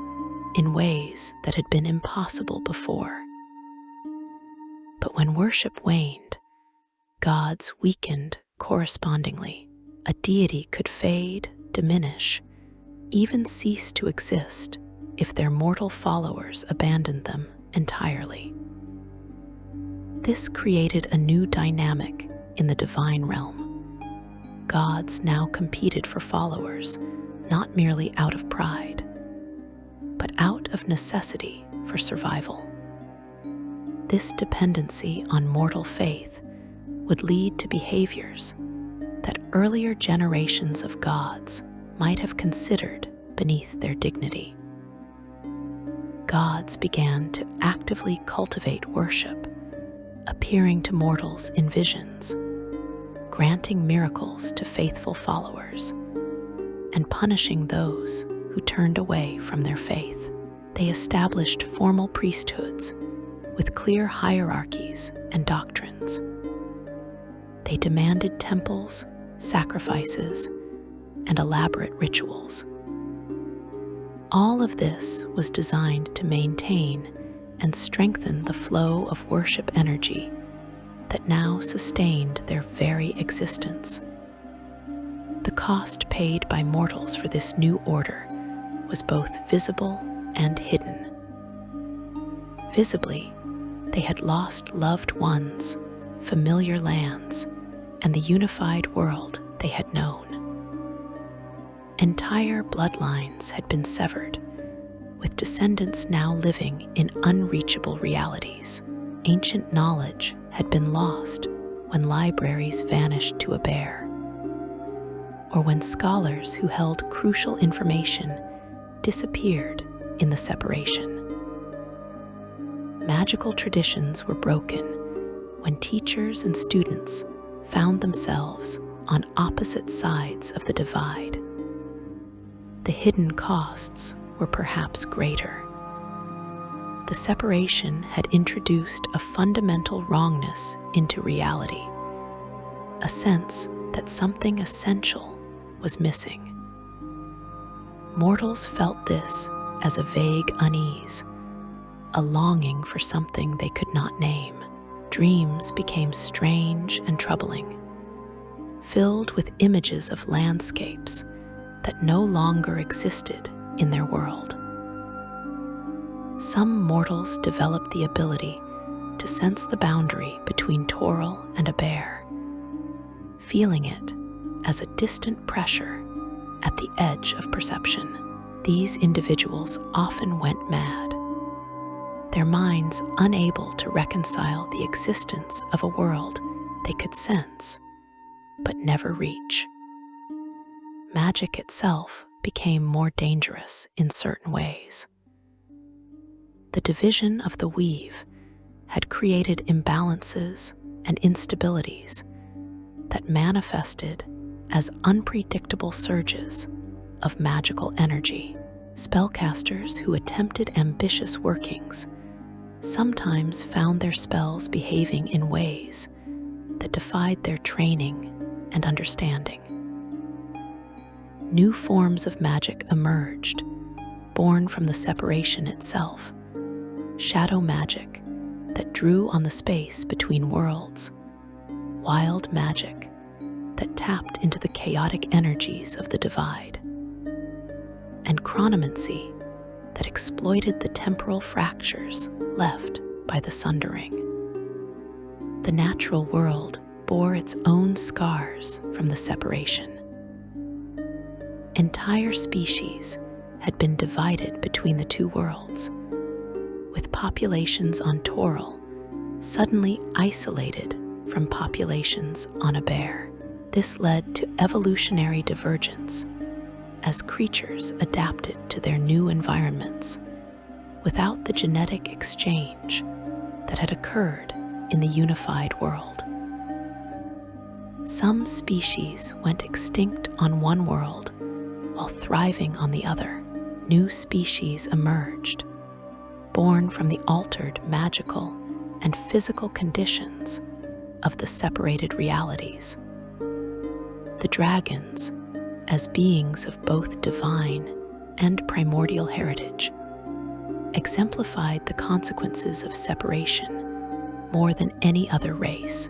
in ways that had been impossible before. But when worship waned, gods weakened correspondingly. A deity could fade, diminish, even cease to exist if their mortal followers abandoned them entirely. This created a new dynamic in the divine realm. Gods now competed for followers, not merely out of pride, but out of necessity for survival. This dependency on mortal faith would lead to behaviors that earlier generations of gods might have considered beneath their dignity. Gods began to actively cultivate worship, appearing to mortals in visions, granting miracles to faithful followers, and punishing those who turned away from their faith. They established formal priesthoods with clear hierarchies and doctrines. They demanded temples, sacrifices, and elaborate rituals. All of this was designed to maintain and strengthen the flow of worship energy that now sustained their very existence. The cost paid by mortals for this new order was both visible and hidden. Visibly, they had lost loved ones, familiar lands, and the unified world they had known. Entire bloodlines had been severed, with descendants now living in unreachable realities. Ancient knowledge had been lost when libraries vanished to Abeir, or when scholars who held crucial information disappeared in the separation. Magical traditions were broken when teachers and students found themselves on opposite sides of the divide. The hidden costs were perhaps greater. The separation had introduced a fundamental wrongness into reality, a sense that something essential was missing. Mortals felt this as a vague unease, a longing for something they could not name. Dreams became strange and troubling, filled with images of landscapes that no longer existed in their world. Some mortals developed the ability to sense the boundary between Toril and Abeir, feeling it as a distant pressure at the edge of perception. These individuals often went mad, their minds unable to reconcile the existence of a world they could sense but never reach. Magic itself became more dangerous in certain ways. The division of the weave had created imbalances and instabilities that manifested as unpredictable surges of magical energy. Spellcasters who attempted ambitious workings sometimes found their spells behaving in ways that defied their training and understanding. New forms of magic emerged, born from the separation itself. Shadow magic that drew on the space between worlds, wild magic that tapped into the chaotic energies of the divide, and chronomancy that exploited the temporal fractures left by the sundering. The natural world bore its own scars from the separation. Entire species had been divided between the two worlds, with populations on Toril suddenly isolated from populations on Abeir. This led to evolutionary divergence as creatures adapted to their new environments without the genetic exchange that had occurred in the unified world. Some species went extinct on one world while thriving on the other. New species emerged, born from the altered magical and physical conditions of the separated realities. The dragons, as beings of both divine and primordial heritage, exemplified the consequences of separation more than any other race.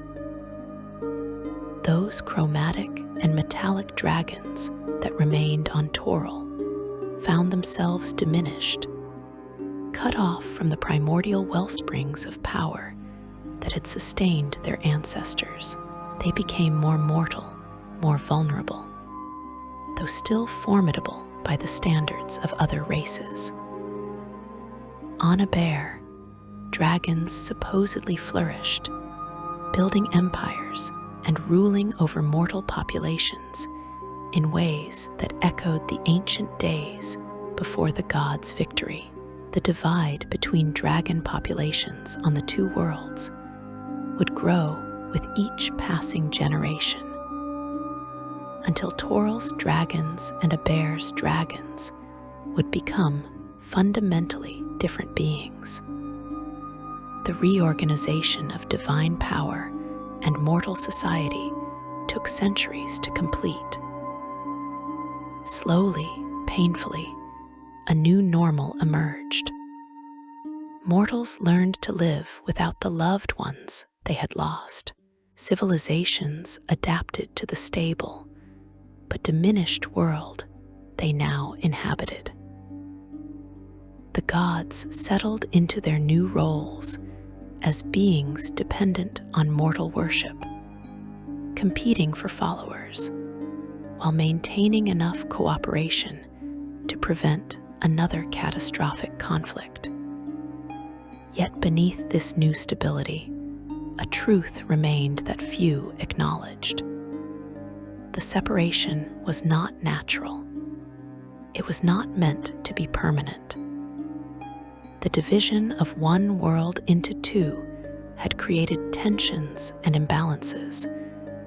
Those chromatic and metallic dragons that remained on Toril found themselves diminished, cut off from the primordial wellsprings of power that had sustained their ancestors. They became more mortal, more vulnerable, though still formidable by the standards of other races. On Abeir, dragons supposedly flourished, building empires and ruling over mortal populations in ways that echoed the ancient days before the gods' victory. The divide between dragon populations on the two worlds would grow with each passing generation, until Toril's dragons and Abeir's dragons would become fundamentally different beings. The reorganization of divine power and mortal society took centuries to complete. Slowly, painfully, a new normal emerged. Mortals learned to live without the loved ones they had lost. Civilizations adapted to the stable but diminished world they now inhabited. The gods settled into their new roles as beings dependent on mortal worship, competing for followers, while maintaining enough cooperation to prevent another catastrophic conflict. Yet beneath this new stability, a truth remained that few acknowledged. The separation was not natural. It was not meant to be permanent. The division of one world into two had created tensions and imbalances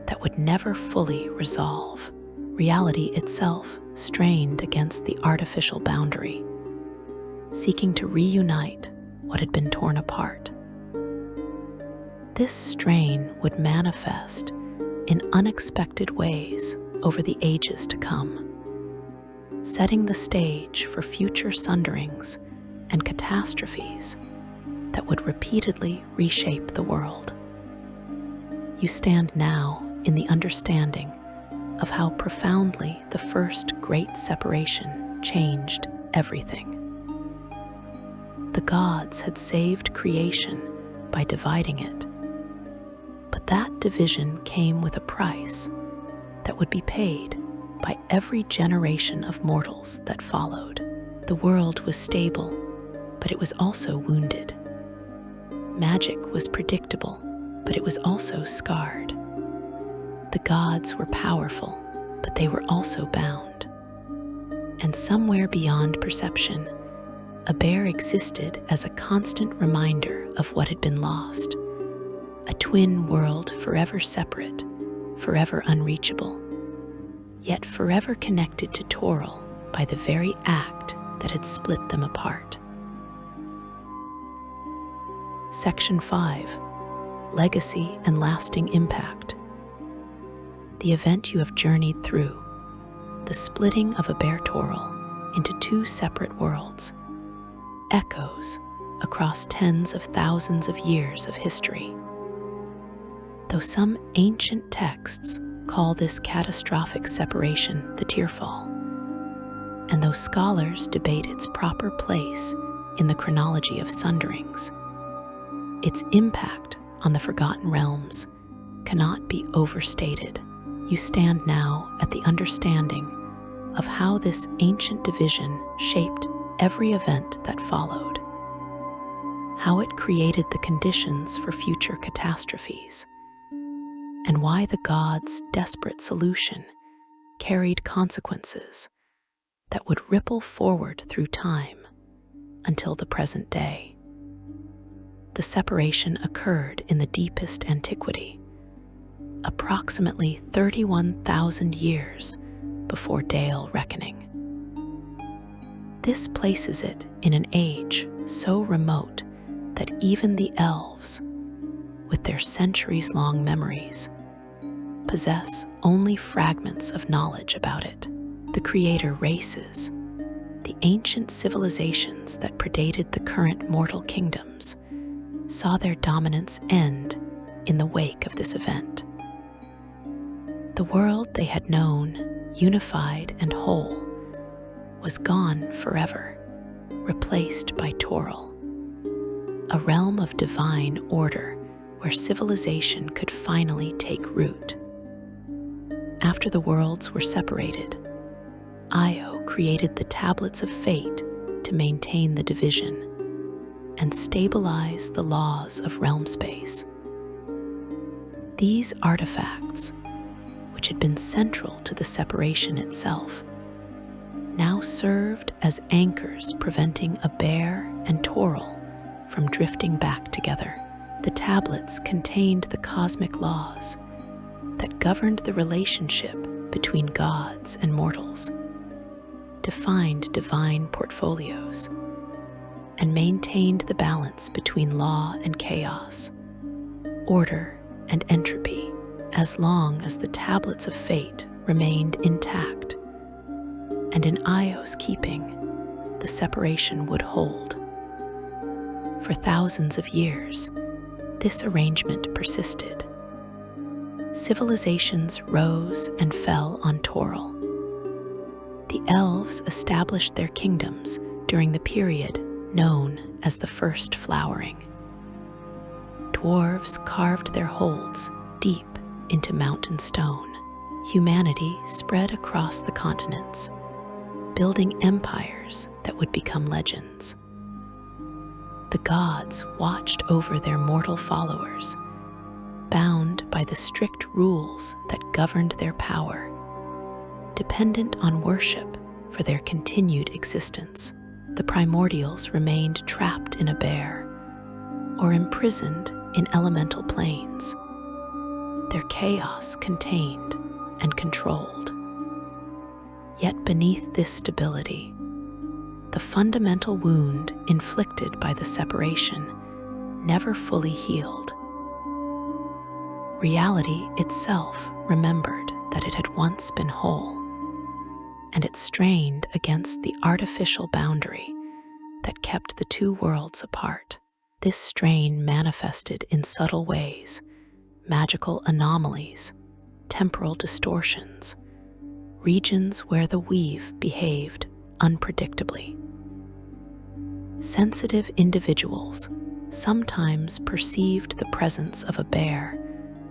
that would never fully resolve. Reality itself strained against the artificial boundary, seeking to reunite what had been torn apart. This strain would manifest in unexpected ways over the ages to come, setting the stage for future sunderings and catastrophes that would repeatedly reshape the world. You stand now in the understanding of how profoundly the first great separation changed everything. The gods had saved creation by dividing it, but that division came with a price that would be paid by every generation of mortals that followed. The world was stable, but it was also wounded. Magic was predictable, but it was also scarred. The gods were powerful, but they were also bound. And somewhere beyond perception, Abeir existed as a constant reminder of what had been lost, a twin world forever separate, forever unreachable, yet forever connected to Toril by the very act that had split them apart. Section 5. Legacy and Lasting Impact. The event you have journeyed through, the splitting of Abeir-Toril into two separate worlds, echoes across tens of thousands of years of history. Though some ancient texts call this catastrophic separation the Tearfall, and though scholars debate its proper place in the chronology of sunderings, its impact on the Forgotten Realms cannot be overstated. You stand now at the understanding of how this ancient division shaped every event that followed, how it created the conditions for future catastrophes, and why the gods' desperate solution carried consequences that would ripple forward through time until the present day. The separation occurred in the deepest antiquity, approximately 31,000 years before Dale reckoning. This places it in an age so remote that even the elves, with their centuries-long memories, possess only fragments of knowledge about it. The creator races, the ancient civilizations that predated the current mortal kingdoms, saw their dominance end in the wake of this event. The world they had known, unified and whole, was gone forever, replaced by Toril, a realm of divine order where civilization could finally take root. After the worlds were separated, Io created the Tablets of Fate to maintain the division and stabilize the laws of realm space. These artifacts, which had been central to the separation itself, now served as anchors preventing Abeir and Toril from drifting back together. The tablets contained the cosmic laws that governed the relationship between gods and mortals, defined divine portfolios, and maintained the balance between law and chaos, order and entropy. As long as the Tablets of Fate remained intact, and in Io's keeping, the separation would hold. For thousands of years, this arrangement persisted. Civilizations rose and fell on Toril. The elves established their kingdoms during the period known as the First Flowering. Dwarves carved their holds deep into mountain stone. Humanity spread across the continents, building empires that would become legends. The gods watched over their mortal followers, bound by the strict rules that governed their power, dependent on worship for their continued existence. The primordials remained trapped in Abeir, or imprisoned in elemental planes, their chaos contained and controlled. Yet beneath this stability, the fundamental wound inflicted by the separation never fully healed. Reality itself remembered that it had once been whole, and it strained against the artificial boundary that kept the two worlds apart. This strain manifested in subtle ways: magical anomalies, temporal distortions, regions where the weave behaved unpredictably. Sensitive individuals sometimes perceived the presence of Abeir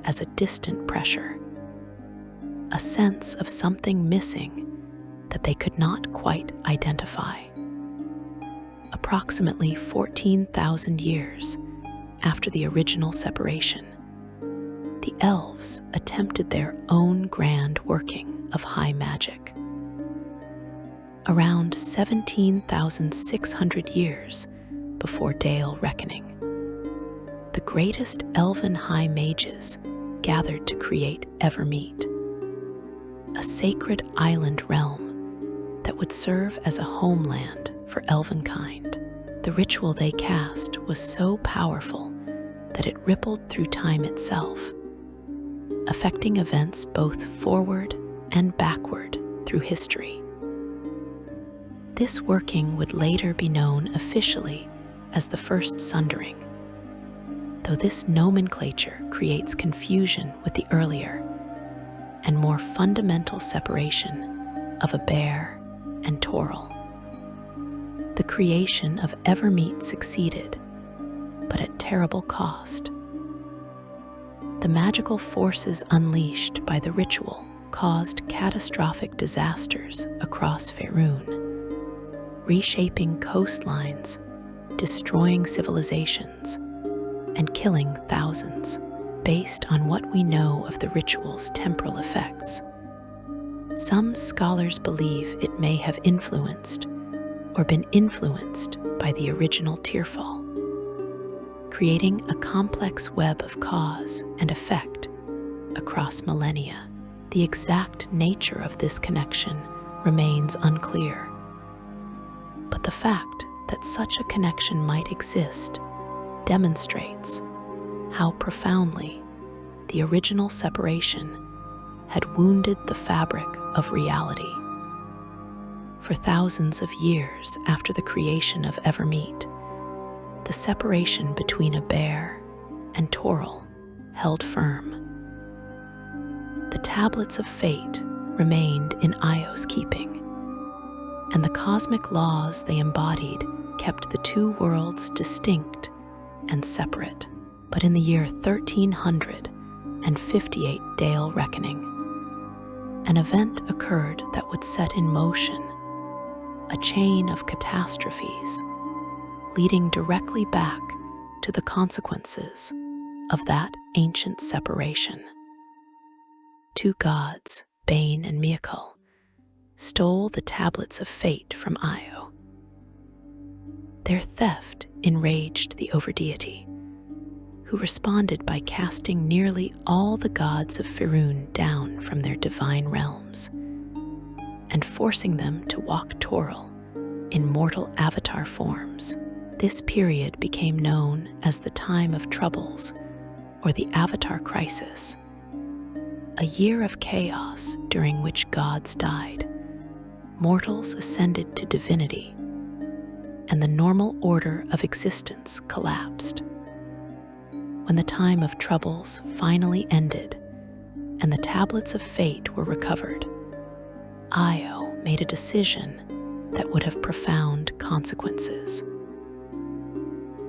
as a distant pressure, a sense of something missing that they could not quite identify. Approximately 14,000 years after the original separation, the elves attempted their own grand working of high magic. Around 17,600 years before Dale Reckoning, the greatest elven high mages gathered to create Evermeet, a sacred island realm that would serve as a homeland for elvenkind. The ritual they cast was so powerful that it rippled through time itself, affecting events both forward and backward through history. This working would later be known officially as the First Sundering, though this nomenclature creates confusion with the earlier and more fundamental separation of Abeir and Toril. The creation of Evermeet succeeded, but at terrible cost. The magical forces unleashed by the ritual caused catastrophic disasters across Faerun, reshaping coastlines, destroying civilizations, and killing thousands. Based on what we know of the ritual's temporal effects, some scholars believe it may have influenced or been influenced by the original Tearfall, creating a complex web of cause and effect across millennia. The exact nature of this connection remains unclear, but the fact that such a connection might exist demonstrates how profoundly the original separation had wounded the fabric of reality. For thousands of years after the creation of Evermeet, the separation between Abeir and Toril held firm. The tablets of fate remained in Io's keeping, and the cosmic laws they embodied kept the two worlds distinct and separate. But in the year 1358 Dale Reckoning, an event occurred that would set in motion a chain of catastrophes, leading directly back to the consequences of that ancient separation. Two gods, Bane and Miakul, stole the tablets of fate from Io. Their theft enraged the overdeity, who responded by casting nearly all the gods of Faerun down from their divine realms and forcing them to walk Toril in mortal avatar forms. This period became known as the Time of Troubles, or the Avatar Crisis, a year of chaos during which gods died, mortals ascended to divinity, and the normal order of existence collapsed. When the Time of Troubles finally ended and the tablets of fate were recovered, Io made a decision that would have profound consequences.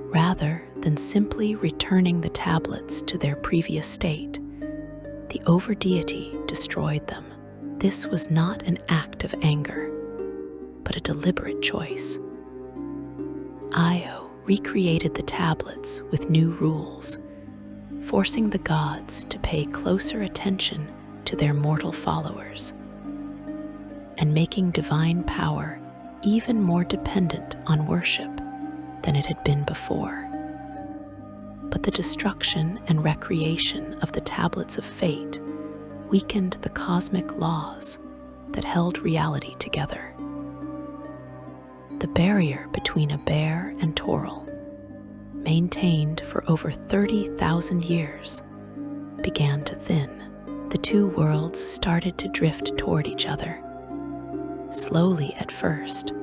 Rather than simply returning the tablets to their previous state, the over-deity destroyed them. This was not an act of anger, but a deliberate choice. Io recreated the tablets with new rules, forcing the gods to pay closer attention to their mortal followers, and making divine power even more dependent on worship than it had been before. But the destruction and recreation of the tablets of fate weakened the cosmic laws that held reality together. The barrier between Abeir and Toril, maintained for over 30,000 years, began to thin. The two worlds started to drift toward each other, slowly at first,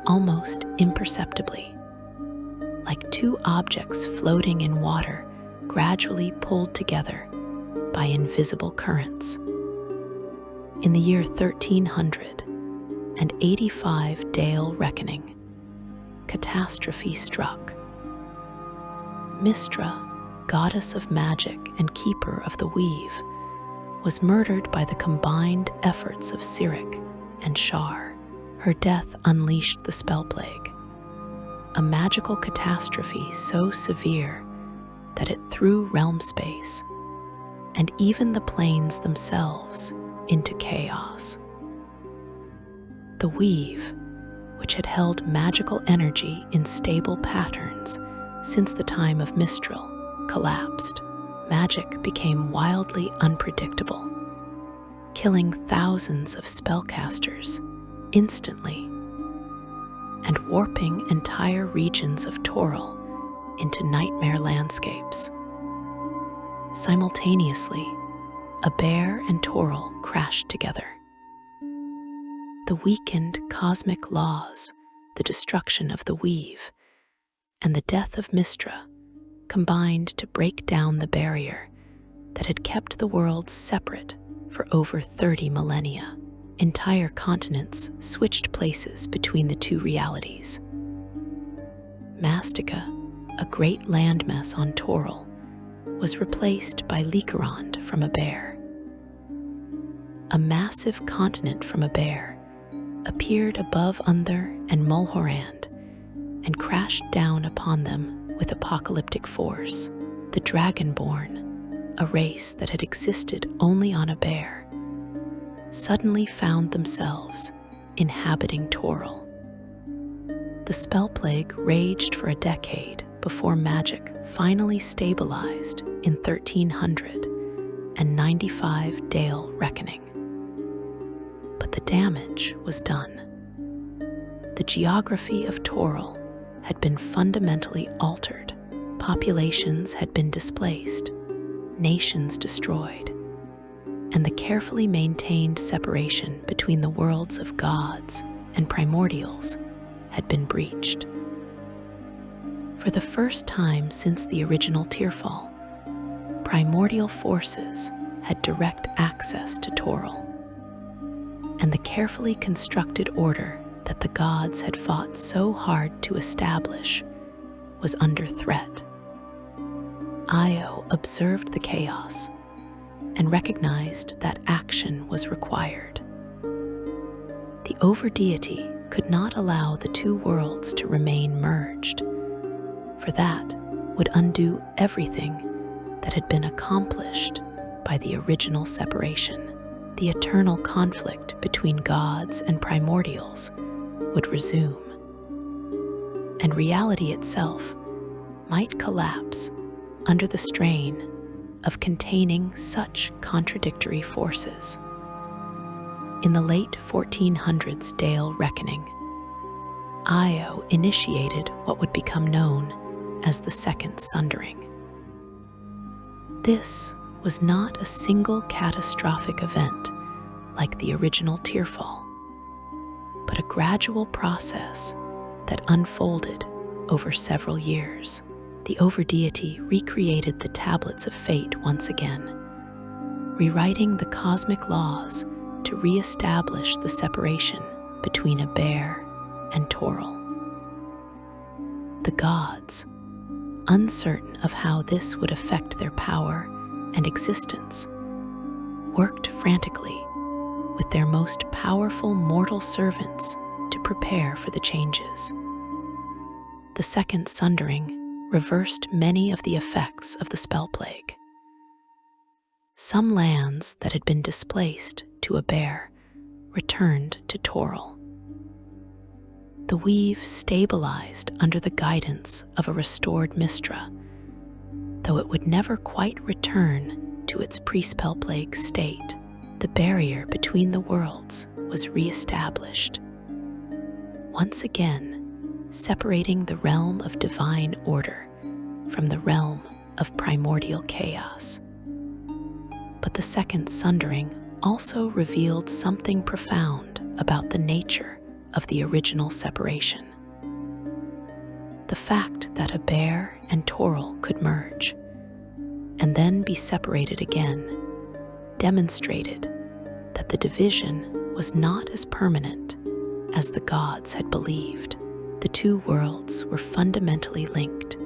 almost imperceptibly, like two objects floating in water gradually pulled together by invisible currents. In the year 1385 Dale reckoning, catastrophe struck. Mistra, goddess of magic and keeper of the weave, was murdered by the combined efforts of Sirik and Shar. Her death unleashed the spell plague, a magical catastrophe so severe that it threw realm space and even the planes themselves into chaos. The weave, which had held magical energy in stable patterns since the time of Mistral, collapsed. Magic became wildly unpredictable, killing thousands of spellcasters instantly and warping entire regions of Toril into nightmare landscapes. Simultaneously, Abeir and Toril crashed together. The weakened cosmic laws, the destruction of the weave, and the death of Mistra combined to break down the barrier that had kept the worlds separate for over 30 millennia. Entire continents switched places between the two realities. Mastica, a great landmass on Toril, was replaced by Likarond from Abeir. A massive continent from Abeir appeared above Undr and Mulhorand and crashed down upon them with apocalyptic force. The Dragonborn, a race that had existed only on Abeir, suddenly found themselves inhabiting Toril. The spell plague raged for a decade before magic finally stabilized in 1395 Dale reckoning. But the damage was done. The geography of Toril had been fundamentally altered. Populations had been displaced, nations destroyed, and the carefully maintained separation between the worlds of gods and primordials had been breached. For the first time since the original Tearfall, primordial forces had direct access to Toril, and the carefully constructed order that the gods had fought so hard to establish was under threat. Io observed the chaos and recognized that action was required. The over-deity could not allow the two worlds to remain merged, for that would undo everything that had been accomplished by the original separation. The eternal conflict between gods and primordials would resume, and reality itself might collapse under the strain of containing such contradictory forces. In the late 1400s Dale reckoning, Io initiated what would become known as the Second Sundering. This was not a single catastrophic event like the original Tearfall, but a gradual process that unfolded over several years. The over-deity recreated the tablets of fate once again, rewriting the cosmic laws to re-establish the separation between Abeir and Toril. The gods, uncertain of how this would affect their power and existence, worked frantically with their most powerful mortal servants to prepare for the changes. The second sundering reversed many of the effects of the spell plague. Some lands that had been displaced to Abeir returned to Toril. The weave stabilized under the guidance of a restored Mistra, though it would never quite return to its pre-spell plague state. The barrier between the worlds was re-established, once again separating the realm of divine order from the realm of primordial chaos. But the second sundering also revealed something profound about the nature of the original separation. The fact that Abeir and Toril could merge and then be separated again demonstrated that the division was not as permanent as the gods had believed. The two worlds were fundamentally linked,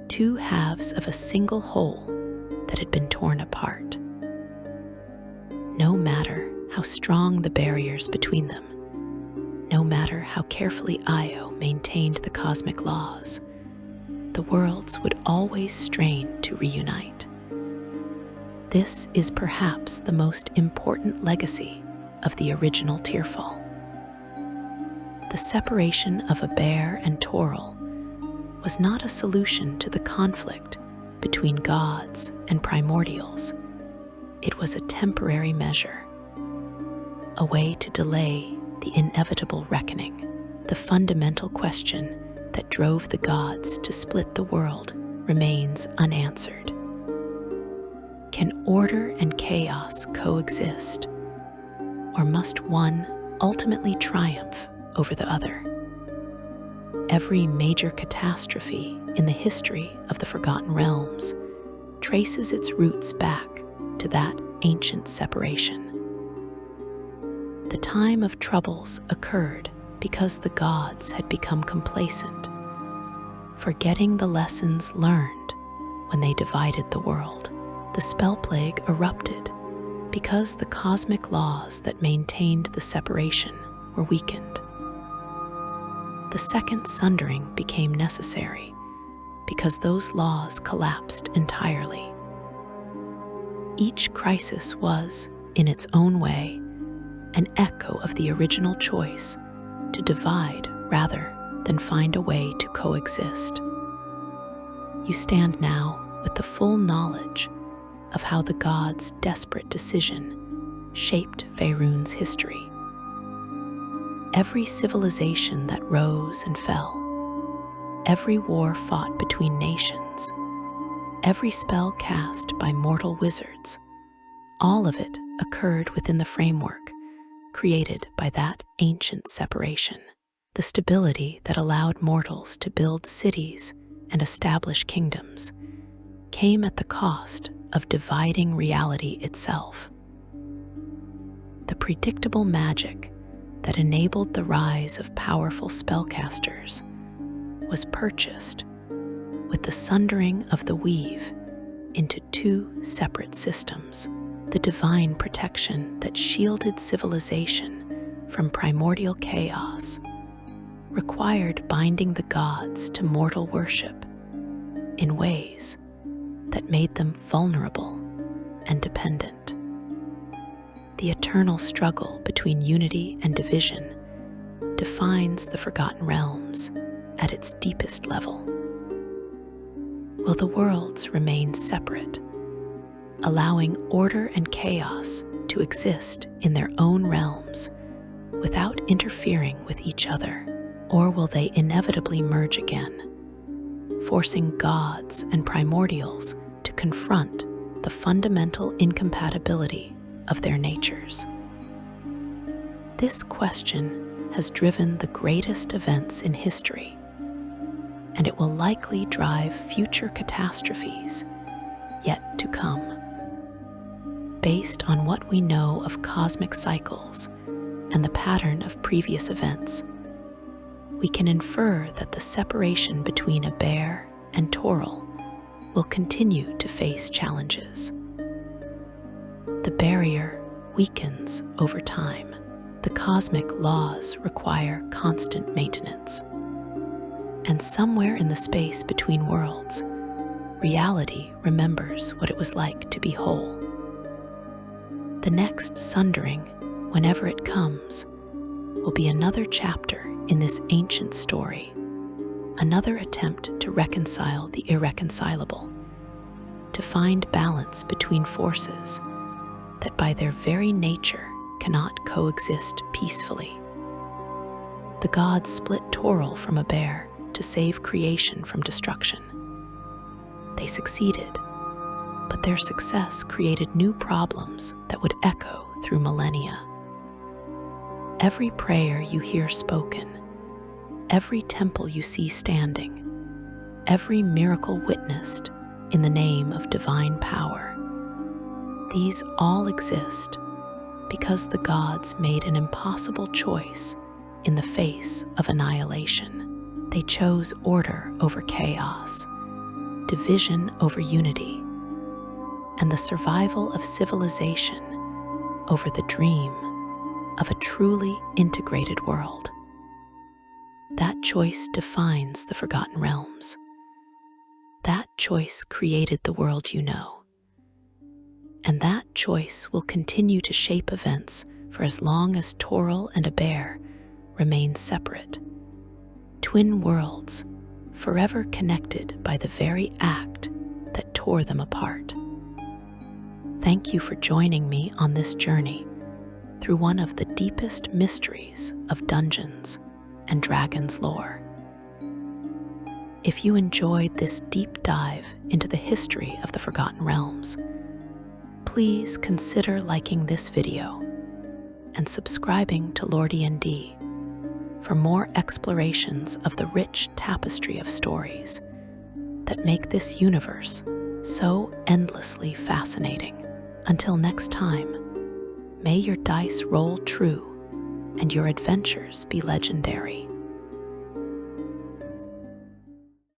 two halves of a single whole that had been torn apart. No matter how strong the barriers between them, no matter how carefully Io maintained the cosmic laws, the worlds would always strain to reunite. This is perhaps the most important legacy of the original Tearfall. The separation of Abeir and Toril was not a solution to the conflict between gods and primordials. It was a temporary measure, a way to delay the inevitable reckoning. The fundamental question that drove the gods to split the world remains unanswered. Can order and chaos coexist, or must one ultimately triumph over the other? Every major catastrophe in the history of the Forgotten Realms traces its roots back to that ancient separation. The time of troubles occurred because the gods had become complacent, forgetting the lessons learned when they divided the world. The spell plague erupted because the cosmic laws that maintained the separation were weakened. The second sundering became necessary because those laws collapsed entirely. Each crisis was, in its own way, an echo of the original choice to divide rather than find a way to coexist. You stand now with the full knowledge of how the gods' desperate decision shaped Faerun's history. Every civilization that rose and fell, every war fought between nations, every spell cast by mortal wizards, all of it occurred within the framework created by that ancient separation. The stability that allowed mortals to build cities and establish kingdoms came at the cost of dividing reality itself. The predictable magic that enabled the rise of powerful spellcasters was purchased with the sundering of the weave into two separate systems. The divine protection that shielded civilization from primordial chaos required binding the gods to mortal worship in ways that made them vulnerable and dependent. The eternal struggle between unity and division defines the Forgotten Realms at its deepest level. Will the worlds remain separate, allowing order and chaos to exist in their own realms without interfering with each other? Or will they inevitably merge again, forcing gods and primordials to confront the fundamental incompatibility of their natures? This question has driven the greatest events in history, and it will likely drive future catastrophes yet to come. Based on what we know of cosmic cycles and the pattern of previous events, we can infer that the separation between Abeir and Toril will continue to face challenges. The barrier weakens over time. The cosmic laws require constant maintenance. And somewhere in the space between worlds, reality remembers what it was like to be whole. The next sundering, whenever it comes, will be another chapter in this ancient story, another attempt to reconcile the irreconcilable, to find balance between forces that by their very nature cannot coexist peacefully. The gods split Toril from Abeir to save creation from destruction. They succeeded, but their success created new problems that would echo through millennia. Every prayer you hear spoken, every temple you see standing, every miracle witnessed in the name of divine power, these all exist because the gods made an impossible choice in the face of annihilation. They chose order over chaos, division over unity, and the survival of civilization over the dream of a truly integrated world. That choice defines the Forgotten Realms. That choice created the world you know. And that choice will continue to shape events for as long as Toril and Abeir remain separate. Twin worlds, forever connected by the very act that tore them apart. Thank you for joining me on this journey through one of the deepest mysteries of Dungeons and Dragons lore. If you enjoyed this deep dive into the history of the Forgotten Realms, please consider liking this video and subscribing to Lore D&D for more explorations of the rich tapestry of stories that make this universe so endlessly fascinating. Until next time, may your dice roll true and your adventures be legendary.